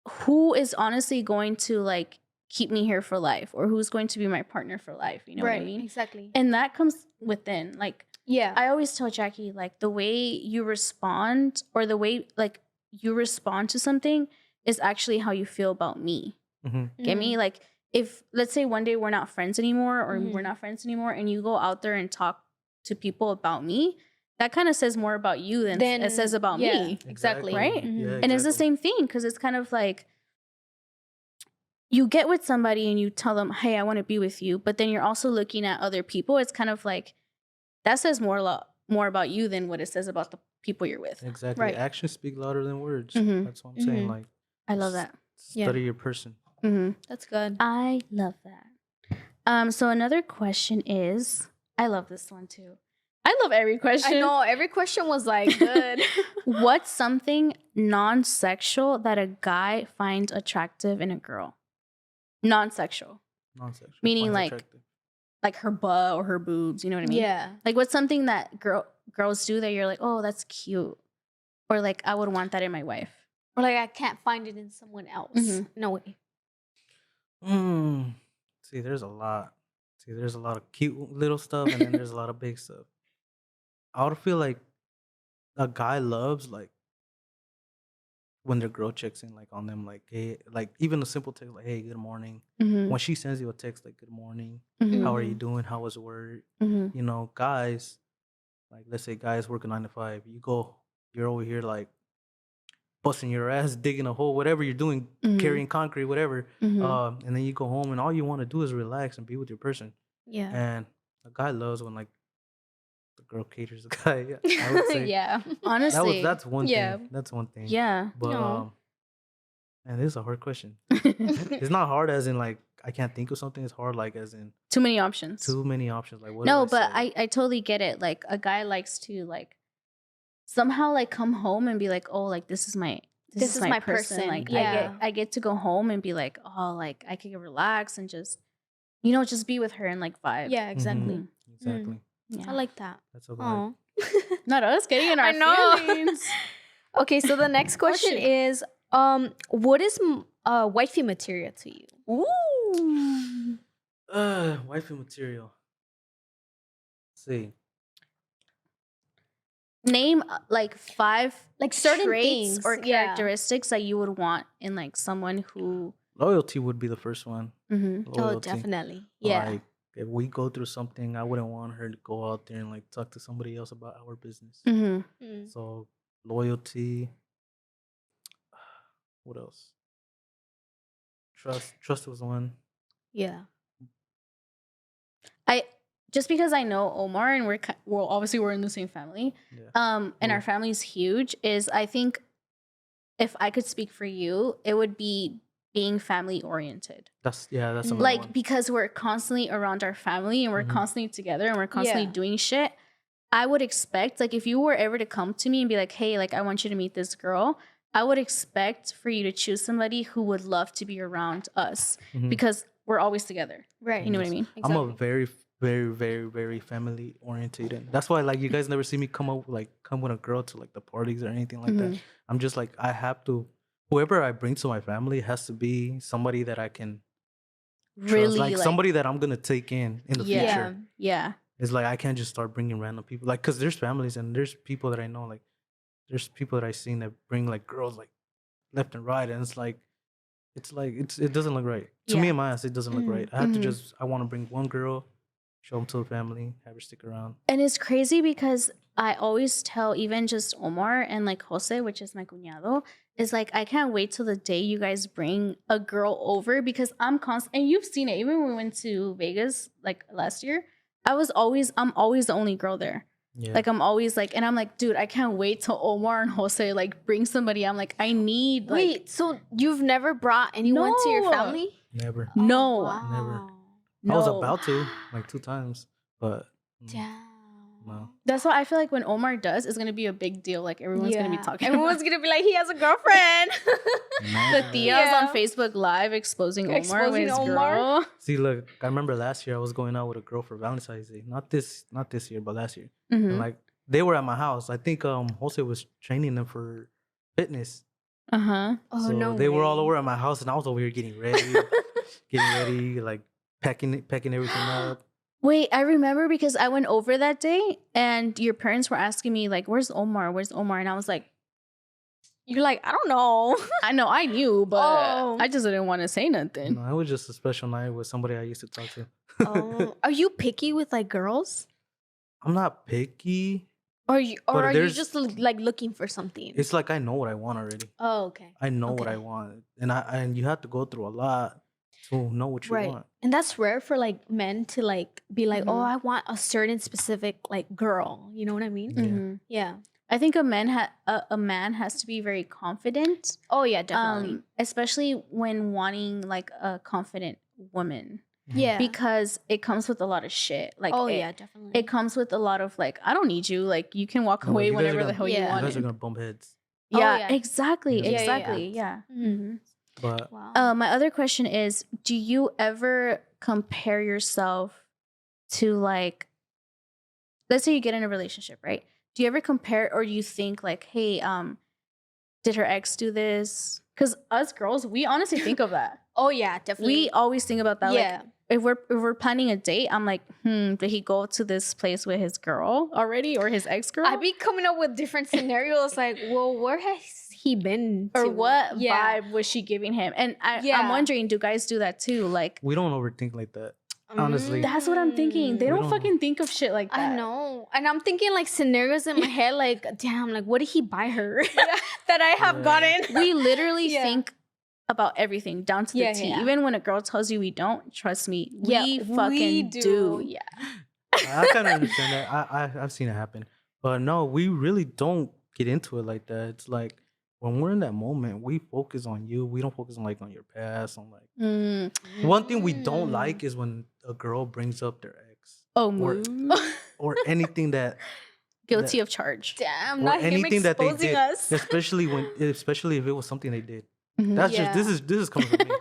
who is honestly going to, like, keep me here for life, or who's going to be my partner for life. You know what I mean? Exactly. And that comes within. Like, Yeah. I always tell Jackie, like, the way you respond or the way, like, you respond to something is actually how you feel about me. Get me? Like, if, let's say one day we're not friends anymore or we're not friends anymore and you go out there and talk to people about me, that kind of says more about you than it says about me. Exactly. Right? Yeah, exactly. And it's the same thing because it's kind of like, you get with somebody and you tell them, hey, I want to be with you. But then you're also looking at other people. It's kind of like, that says more about you than what it says about the people you're with. Exactly. Right. Actions speak louder than words. That's what I'm saying. Like, I love that. study your person. That's good. I love that. So another question is, I love this one too. I love every question. I know, every question was like good. What's something non-sexual that a guy finds attractive in a girl? Non-sexual. Non-sexual. Meaning Finds like attractive. her butt or her boobs, you know what I mean? Yeah. Like, what's something that girls do that you're like, oh, that's cute, or like I would want that in my wife, Or like I can't find it in someone else. No way. See, there's a lot. See, there's a lot of cute little stuff, and then there's a lot of big stuff. I would feel like a guy loves like when their girl checks in like on them, like, hey, like even a simple text like, hey, good morning. When she sends you a text like, good morning, how are you doing? How was work? You know, guys, like, let's say guys working 9 to 5, you're over here like busting your ass, digging a hole, whatever you're doing, carrying concrete, whatever. And then you go home and all you want to do is relax and be with your person. Yeah. And a guy loves when like the girl caters the guy. I would say. Yeah. Honestly, That's one Yeah. thing. That's one thing. yeah. But No. and this is a hard question. It's not hard as in like I can't think of something. It's hard like as in Too many options. too many options. Like what? No, do I but say? I totally get it. Like, a guy likes to like somehow like come home and be like, oh, like this is my person. Like, Yeah. I get to go home and be like, oh, like I can relax and just just be with her and like vibe. Yeah, exactly. Exactly. Yeah. I like that. That's a vibe. Oh. Not us getting in our I know. feelings. Okay, so the next question is what is wifey material to you? Ooh. Wifey material. Let's see. Name like 5 Like certain traits things or characteristics that you would want in like someone who. Loyalty would be the first one. Mm-hmm. Oh, Loyalty. definitely. Yeah. Like if we go through something, I wouldn't want her to go out there and like talk to somebody else about our business. Mm-hmm. So loyalty. What else? Trust. Trust was one. Yeah. Just because I know Omar and obviously we're in the same family, Yeah. and our family's huge, is I think if I could speak for you, it would be being family oriented. That's another Like, one. because we're constantly around our family and we're constantly together and we're constantly Yeah. doing shit. I would expect, like, if you were ever to come to me and be like, hey, like, I want you to meet this girl, I would expect for you to choose somebody who would love to be around us because we're always together. Right. You know what I mean? I'm a very, very, very, very family orientated. That's why like you guys never see me come with a girl to like the parties or anything like that. I'm just like I have to. Whoever I bring to my family has to be somebody that I can Really, trust, like somebody that I'm gonna take in the future. Yeah. It's like I can't just start bringing random people, like, because there's families and there's people that I know, like there's people that I've seen that bring like girls like left and right, and it doesn't look right to me in my eyes. It doesn't look right. I have to I want to bring one girl, show them to the family, have her stick around. And it's crazy because I always tell even just Omar and like Jose, which is my cuñado, is like, I can't wait till the day you guys bring a girl over because I'm constant, and you've seen it. Even when we went to Vegas like last year, I'm always the only girl there. Yeah. Like, I'm always like, and I'm like, dude, I can't wait till Omar and Jose like bring somebody. I'm like, I need like. Wait, so you've never brought anyone to your No. family? Never. No. Wow. Never. No. I was about to like 2 times, but Damn. no. That's why I feel like when Omar does, it's gonna be a big deal. Like, everyone's gonna be talking. Everyone's gonna be like, he has a girlfriend. The Tia's on Facebook Live exposing Omar with his girl. See, look, I remember last year I was going out with a girl for Valentine's Day. Not this year, but last year. And like they were at my house. I think Jose was training them for fitness. Oh, So no they were all way. over at my house, and I was over here getting ready, like packing everything up. Wait, I remember because I went over that day and your parents were asking me like, "Where's Omar? Where's Omar?" And I was like, You're like, I don't know. I know I knew, but Oh. I just didn't want to say nothing. No, it was just a special night with somebody I used to talk to. Are you picky with like girls? I'm not picky. Or you, or But are you there's- just like looking for something? It's like I know what I want already. Oh, okay. I know what Okay. I want, and you have to go through a lot to know what you Right. want. And that's rare for like men to like be like, oh, Mhm. I want a certain specific like girl. You know what I mean? Yeah. Mhm. Yeah. I think a man has to be very confident, Oh yeah, definitely. especially when wanting like a confident woman, Yeah. because it comes with a lot of shit. Like, oh it, yeah, definitely. it comes with a lot of like, I don't need you. Like, you can walk No, away you guys are whenever the gonna- hell Yeah. you You want. guys are gonna bump heads, Oh, Yeah, yeah. exactly, Yeah, yeah, exactly, yeah. Mhm. but Wow. My other question is, do you ever compare yourself to like, let's say you get in a relationship, right? Do you ever compare, or you think like, hey, did her ex do this? Because us girls, we honestly think of that. Oh yeah, definitely. We always think about that. Yeah. Like, if we're planning a date, I'm like, did he go to this place with his girl already, or his ex girl? I be coming up with different scenarios like, well, where has he been? or to? what Yeah. vibe was she giving him? And I'm Yeah. wondering, do guys do that too? Like, we don't overthink like that. Honestly. that's what I'm thinking. They We don't don't- fucking think of shit like that. I know. And I'm thinking like scenarios in my head, like, damn, like what did he buy her that I have Yeah. gotten? We literally Yeah. think about everything down to the Yeah, T. yeah. Even when a girl tells you we don't, trust me, Yeah, we we fucking do. Yeah. I kind of understand that. I've seen it happen, but no, we really don't get into it like that. It's like when we're in that moment, we focus on you. We don't focus on like on your past. On like Mm. one thing we don't like is when a girl brings up their ex Oh, or moo. or anything that Guilty of charge. Damn, or not him anything that they exposing did, us. especially if it was something they did. Mhm. That's Yeah. just this is coming from me.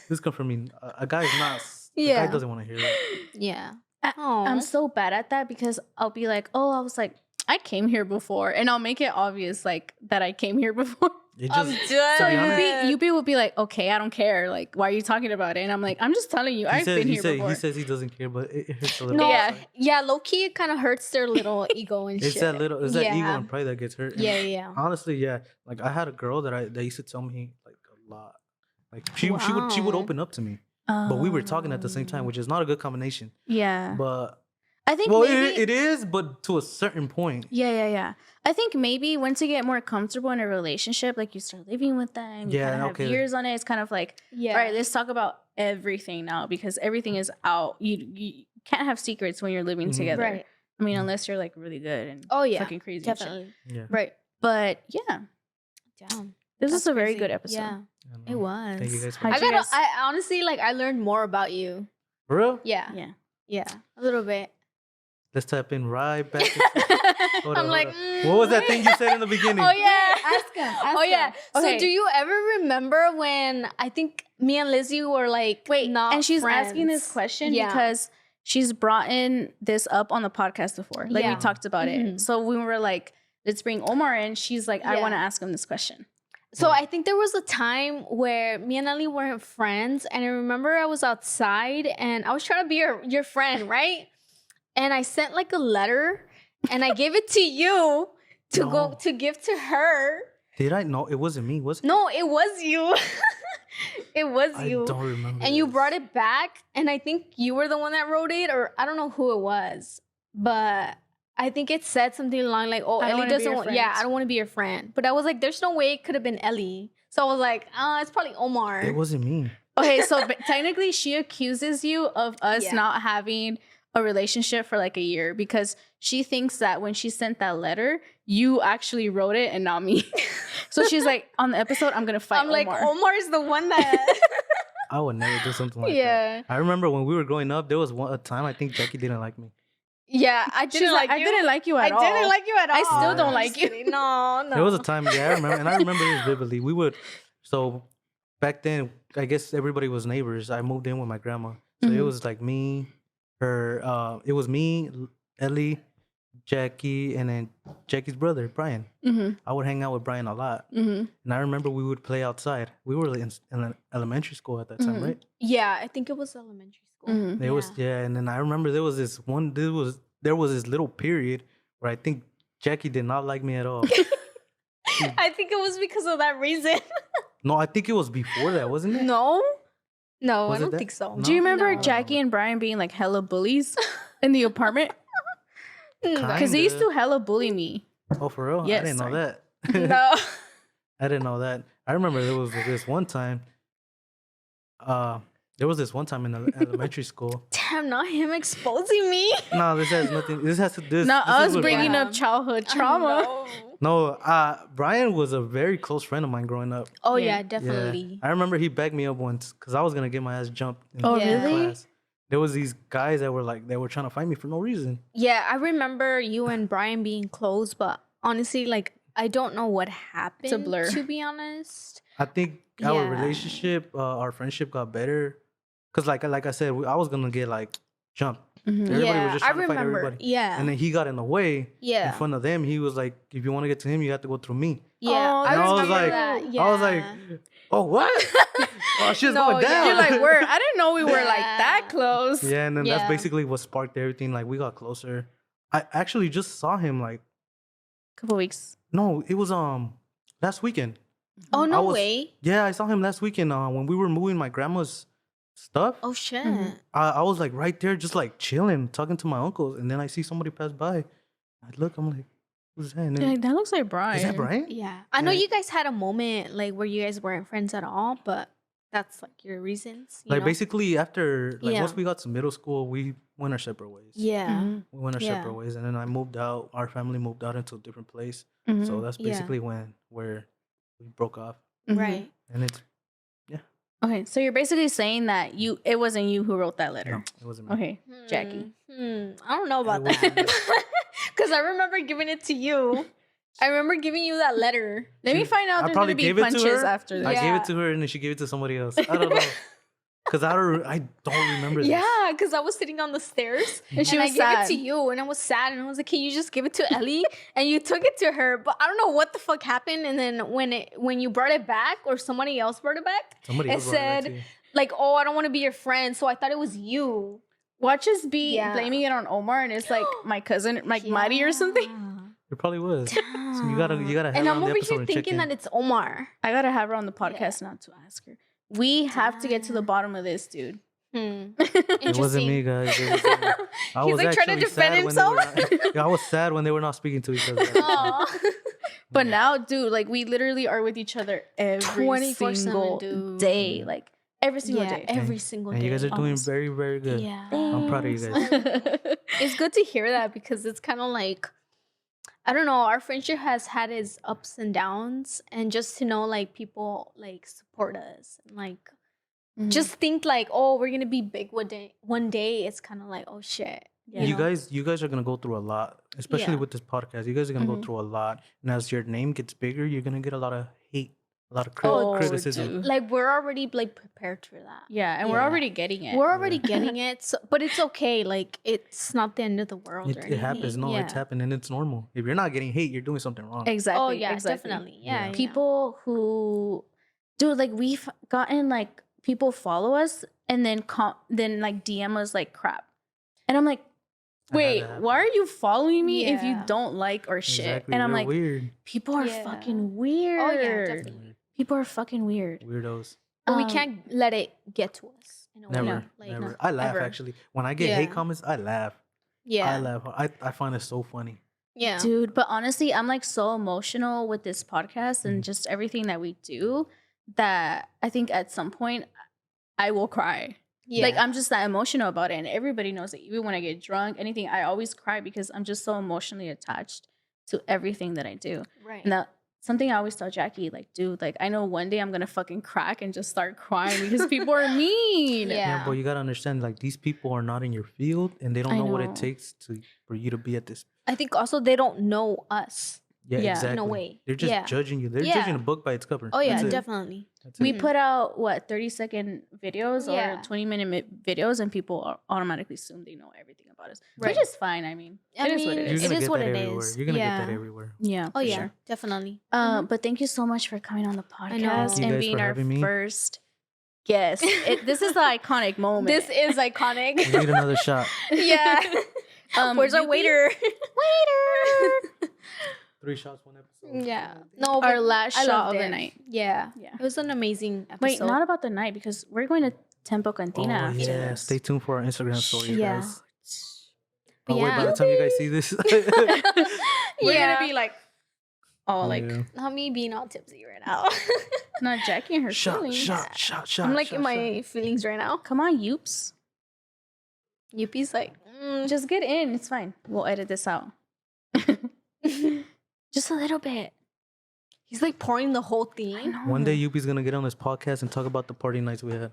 This comes from me. A guy is not. A Yeah. guy doesn't want to hear it. Yeah. I'm so bad at that because I'll be like, oh, I was like, I came here before, and I'll make it obvious like that I came here before. It I'm just done. to be So honest, you will be like, okay, I don't care. Like, why are you talking about it? And I'm like, I'm just telling you, I've been here before. he says he doesn't care, but it hurts a little. No, Yeah. yeah, low key, it kind of hurts their little ego and It's shit. that ego Yeah. and pride that gets hurt. And Yeah, yeah. honestly, yeah. Like I had a girl that used to tell me like a lot. Like she would Wow. open up to me, but we were talking at the same time, which is not a good combination. Yeah. But I think well, maybe it is, but to a certain point. Yeah. I think maybe once you get more comfortable in a relationship, like you start living with them, you Yeah, kind of okay. have years on it. It's kind of like, Yeah. all right, let's talk about everything now because everything is out. You can't have secrets when you're living Mhm. together. Right. I mean, unless you're like really good and Oh, yeah. fucking crazy. and shit. Definitely. Yeah. Right. But yeah, Damn. this That's is a very crazy. good episode. Yeah. I don't It know. was. Thank you guys. How'd I For you gotta. guys- I honestly like. I learned more about you. For real? Yeah. Yeah. Yeah. A little bit. Let's tap in right back. Hold I'm on, like, hold on. What was that thing you said in the beginning? Oh yeah. Ask him. Oh yeah. Okay. So do you ever remember when I think me and Lizzie were like Wait, not and she's friends? asking this question Yeah. because she's brought in this up on the podcast before. Like Yeah. we talked about it. Mhm. So we were like, let's bring Omar in. She's like, I Yeah. want to ask him this question. So I think there was a time where me and Ellie weren't friends, and I remember I was outside and I was trying to be your friend, right? And I sent like a letter, and I gave it to you to No. go to give to her. Did I? No, it wasn't me. Was it? No, it was you. It was I you. don't remember. And you this. brought it back, and I think you were the one that wrote it, or I don't know who it was, but I think it said something along like, "Oh, I don't Ellie wanna be doesn't your want." Yeah, friend. I don't want to be your friend. But I was like, "There's no way it could have been Ellie." So I was like, it's probably Omar." It wasn't me. Okay, so but technically she accuses you of us Yeah. not having a relationship for like a year because she thinks that when she sent that letter, you actually wrote it and not me. So she's like, on the episode, I'm gonna fight I'm like, Omar. Omar's the one that. I would never do something like Yeah. that. I remember when we were growing up, there was a time I think Jackie didn't like me. Yeah, I She's didn't like, like I you. didn't like you I at all. didn't like you at all. I still don't I'm like just you. kidding. No. There was a time, yeah, I remember, and I remember this vividly. We would, so back then, I guess everybody was neighbors. I moved in with my grandma, so it Mhm. was like me, her. It was me, Ellie, Jackie, and then Jackie's brother, Brian. I would hang out with Brian a lot. And I remember we would play outside. We were in elementary school at that time, right? Yeah, I think it was elementary school. There was, and then I remember there was this little period where I think Jackie did not like me at all. I think it was because of that reason. No, I think it was before that, wasn't it? No, Was I it don't that? think so. No? Do you remember No. Jackie and Brian being like hella bullies in the apartment? Because they used Kinda. to hella bully me. Oh, for real? Yes, I didn't know sorry. that. No. I didn't know that. I remember there was this one time. There was this one time in elementary school. Damn, not him exposing me. No, this has nothing. This has to. Not this us is what bringing Brian- up childhood trauma. No, Brian was a very close friend of mine growing up. Oh Yeah. yeah, definitely. I remember he backed me up once because I was gonna get my ass jumped. In Oh, Yeah. really? class. There was these guys that were trying to fight me for no reason. Yeah, I remember you and Brian being close, but honestly, like I don't know what happened. blur. To be honest. I think our Yeah. relationship, our friendship got better. Cause like I said, I was gonna get like jumped. Everybody yeah, was just I trying to fight remember. everybody. Yeah. And then he got in the way Yeah. in front of them. He was like, if you want to get to him, you have to go through me. Yeah, Oh, I And I was remember like- that. Yeah. I was like, oh, what? Oh, shit's No, going down. You're like, word. I didn't know we were like Yeah. that close. Yeah, and then Yeah. that's basically what sparked everything. Like, we got closer. I actually just saw him like, Couple weeks. no, it was last weekend. oh no I was- way. Yeah, I saw him last weekend when we were moving my grandma's stuff. Oh shit. I was like right there, just like chilling, talking to my uncles, and then I see somebody pass by. I look, I'm like, who's that? And then, Yeah, that looks like Brian. is that Brian? Yeah. I know Yeah. you guys had a moment like where you guys weren't friends at all, but that's like your reasons. You Like know? basically after Yeah. once we got to middle school, we went our separate ways. Yeah. Mhm. We went our Yeah. separate ways, and then I moved out. Our family moved out into a different place. Mhm. So that's Yeah. basically where we broke off, Mhm. Right. and it's Okay, so you're basically saying that it wasn't you who wrote that no, letter. it wasn't me. Okay, Jackie. I don't know about It that. wasn't Because I remember giving it to you. I remember giving you that letter. Let me find out. I There's probably gonna be gave it to punches her. after I this. gave Yeah. it to her, and then she gave it to somebody else. I don't know, cause I don't remember this. Yeah, because I was sitting on the stairs And she I was gave it sad. to you, and I was sad, and I was like, "Can you just give it to Ellie?" And you took it to her, but I don't know what the fuck happened. And then when you brought it back, or somebody else brought it back, Somebody it else brought it back to said you. like, "Oh, I don't want to be your friend," so I thought it was you. Watch us be Yeah. blaming it on Omar, and it's like my cousin, like Mighty or something. It probably was. So you gotta have And her I'm on the over episode here and check thinking in. that it's Omar. I gotta have her on the podcast now to ask her. We have to get to the bottom of this, dude. It wasn't me, guys. It wasn't me. I He's was like trying to actually defend sad when they were himself. not- Yeah, I was sad when they were not speaking to each other. Aw. But now, dude, like we literally are with each other every 24/7, single dude. day, like every single Yeah, day. every single And day. you guys are doing Almost. very, very good. Yeah. I'm proud of you guys. It's good to hear that because it's kind of like, I don't know, our friendship has had its ups and downs, and just to know like people like support us and like Mhm. just think like, oh, we're gonna be big one day. It's kind of like, oh shit. Yeah. You know? guys are gonna go through a lot, especially Yeah. with this podcast. You guys are gonna Mhm. go through a lot, and as your name gets bigger, you're gonna get a lot of hate, a lot of Oh, criticism. dude. Like we're already like prepared for that. Yeah, and we're Yeah. already getting it. We're already getting it, so, but it's okay. Like it's not the end of the world. or It happens. anything. No, Yeah. it's happened, and it's normal. If you're not getting hate, you're doing something wrong. Exactly. Oh yeah, exactly. definitely. Yeah. Yeah. People who, dude, like we've gotten like people follow us and then like DM us like crap, and I'm like, I had wait, that happen. why are you following me if you Yeah. don't like or shit? Exactly. And I'm They're like, weird people are Yeah. fucking weird. Oh yeah, definitely. People are fucking weird. weirdos. But we Um, can't let it get to us. In a way. Never, Like, never. no, I laugh ever. actually when I get hate Yeah. comments. I laugh. Yeah. I laugh. I find it so funny. Yeah. Dude, but honestly, I'm like so emotional with this podcast and just everything that we do that I think at some point I will cry. Yeah. Like I'm just that emotional about it, and everybody knows that. Even when I get drunk, anything, I always cry because I'm just so emotionally attached to everything that I do. right. And that something I always tell Jackie, like, dude, like I know one day I'm gonna fucking crack and just start crying because people are mean. Yeah. Yeah, but you gotta understand, like these people are not in your field, and they don't I know what know. it takes for you to be at this. I think also they don't know us. Yeah, Yeah. exactly. In a way. They're just Yeah. judging you. They're Yeah. judging a book by its cover. Oh yeah, That's it. definitely. That's We it. put out 30-second videos Yeah. or 20-minute videos, and people automatically assume they know everything about us, Right. which is fine. I mean, it is what it You're is. It gonna is get what that it everywhere. is. You're gonna get that Yeah. everywhere. Yeah. Oh for yeah, sure. definitely. But thank you so much for coming on the podcast know. Thank you and guys being for our having me. first guest. This is the iconic moment. This is iconic. We need another shot. Yeah. Where's our Yupi? waiter? Waiter. 3 shots, 1 episode. Yeah. No, Our but last I shot loved of the it. night. Yeah. Yeah. It was an amazing episode. Wait, not about the night because we're going to Tempo Cantina Oh after yeah, this. stay tuned for our Instagram story, Yeah. guys. But Oh wait, by yeah. the time you guys see this, We're Yeah. gonna be like, yeah. Not me being all tipsy right now. not jacking her shot, feelings. shot. I'm like shot, in my feelings right now. Come on, Youps. Yuppie's like, Just get in. It's fine. We'll edit this out. Just a little bit. he's like pouring the whole I thing. know. One day Yupi's gonna get on this podcast and talk about the party nights we had.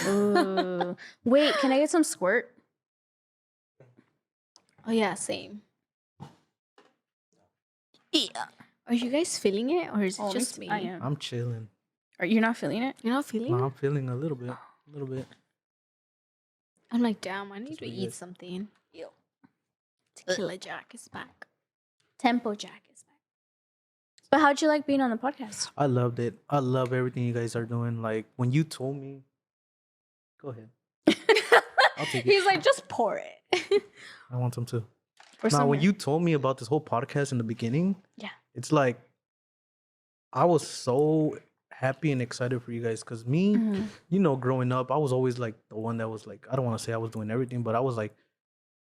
Ooh. Wait, can I get some squirt? Oh yeah, same. Yeah. Are you guys feeling it or is it Oh, just me? I am. I'm chilling. Are you not feeling it? You're not feeling No, it? I'm feeling a little bit. I'm like, damn, I need Just to what it eat is. something. Tequila Jack is back. Tempo Jack is back. But how'd you like being on the podcast? I loved it. I love everything you guys are doing. Like when you told me, go ahead. I'll take it. He's like, just pour it. I want some too. Or Now, when somewhere? you told me about this whole podcast in the beginning, Yeah. it's like I was so happy and excited for you guys because me, Mhm. you know, growing up, I was always like the one that was like, I don't want to say I was doing everything, but I was like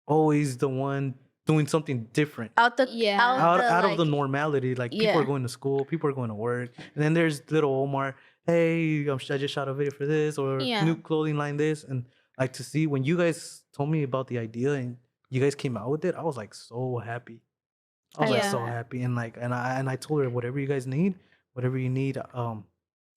always the one doing something different. out the Yeah. Out of the like- normality. Like people Yeah. are going to school, people are going to work. And then there's little Omar, hey, I just shot a video for this or Yeah. new clothing line this. And like to see when you guys told me about the idea and you guys came out with it, I was like so happy. I was like Yeah. so happy. And like and I told her whatever you guys need,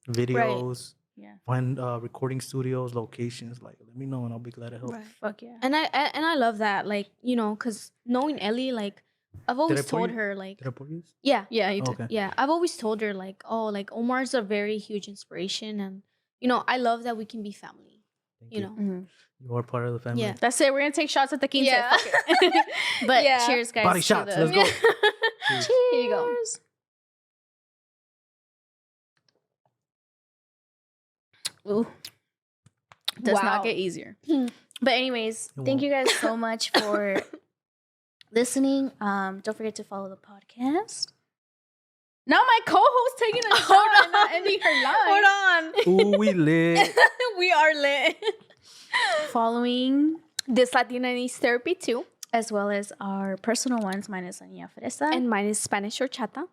videos, Yeah. find recording studios, locations, like let me know and I'll be glad to help. Right. Fuck yeah. And I love that, like, you know, because knowing Ellie, like, I've always pour told you? her, like, Did I put you? yeah, Yeah, you Oh, did. okay. yeah, I've always told her, like, oh, like, Omar's a very huge inspiration, and you know, I love that we can be family, Thank you know. Mhm. You are part of the family. Yeah. That's it. We're gonna take shots at the quince. Yeah. Fuck it. But Yeah. cheers, guys. Body to shots, the- let's go. Cheers. Here you go. Ooh. Does Wow. not get easier. Hmm. But anyways, It thank won't. you guys so much for listening. Don't forget to follow the podcast. Now my co-host taking a shot and not ending her line. Hold on. Ooh, we lit. We are lit. Following This Latina needs therapy too. as well as our personal ones. Mine is Ania Fresa. And mine is Spanish horchata.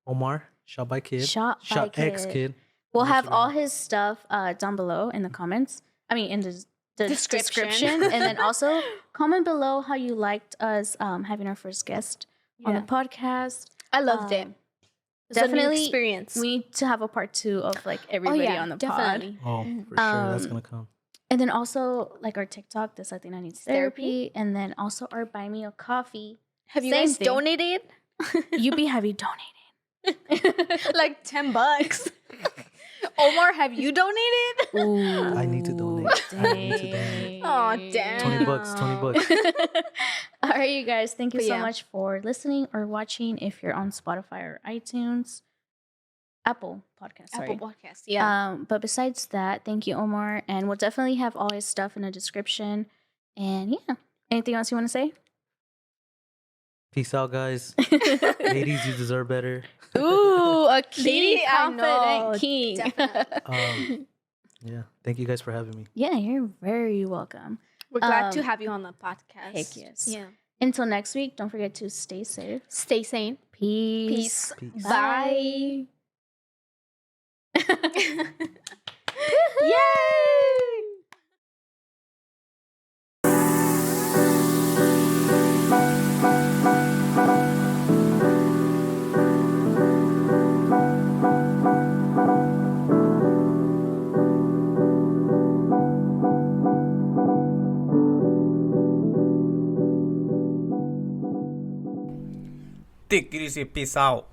Omar, Shot by Kid. Shot by X Kid. Kid. We'll on have Instagram. all his stuff down below in the comments. I mean, in the Description. and then also comment below how you liked us having our first guest on the podcast. I loved it. Um, It's a new definitely experience. We need to have a part 2 of like everybody on the pod. definitely. Oh, for sure. That's Um, going to come. And then also like our TikTok, This Latina Needs Therapy. And then also our Buy Me a Coffee. Have you Same guys thing. donated? Have you donated? Like $10. Omar, have you donated? Ooh, I need to donate. I need to donate. Aw, dang. damn. $20. All right, you guys. Thank you But so yeah. much for listening or watching. If you're on Spotify or iTunes, Apple Podcast. Sorry. Apple Podcast. Yeah. But besides that, thank you, Omar, and we'll definitely have all his stuff in the description. And yeah, anything else you want to say? Peace out, guys. Ladies, you deserve better. Ooh, a Lady, I know, confident king. definitely. Yeah. Thank you guys for having me. Yeah, you're very welcome. We're glad to um, have you on the podcast. Heck yes. Yeah. Until next week, don't forget to stay safe. Stay sane. Peace. Peace. Peace. Bye. Yay! Take it easy. Peace out.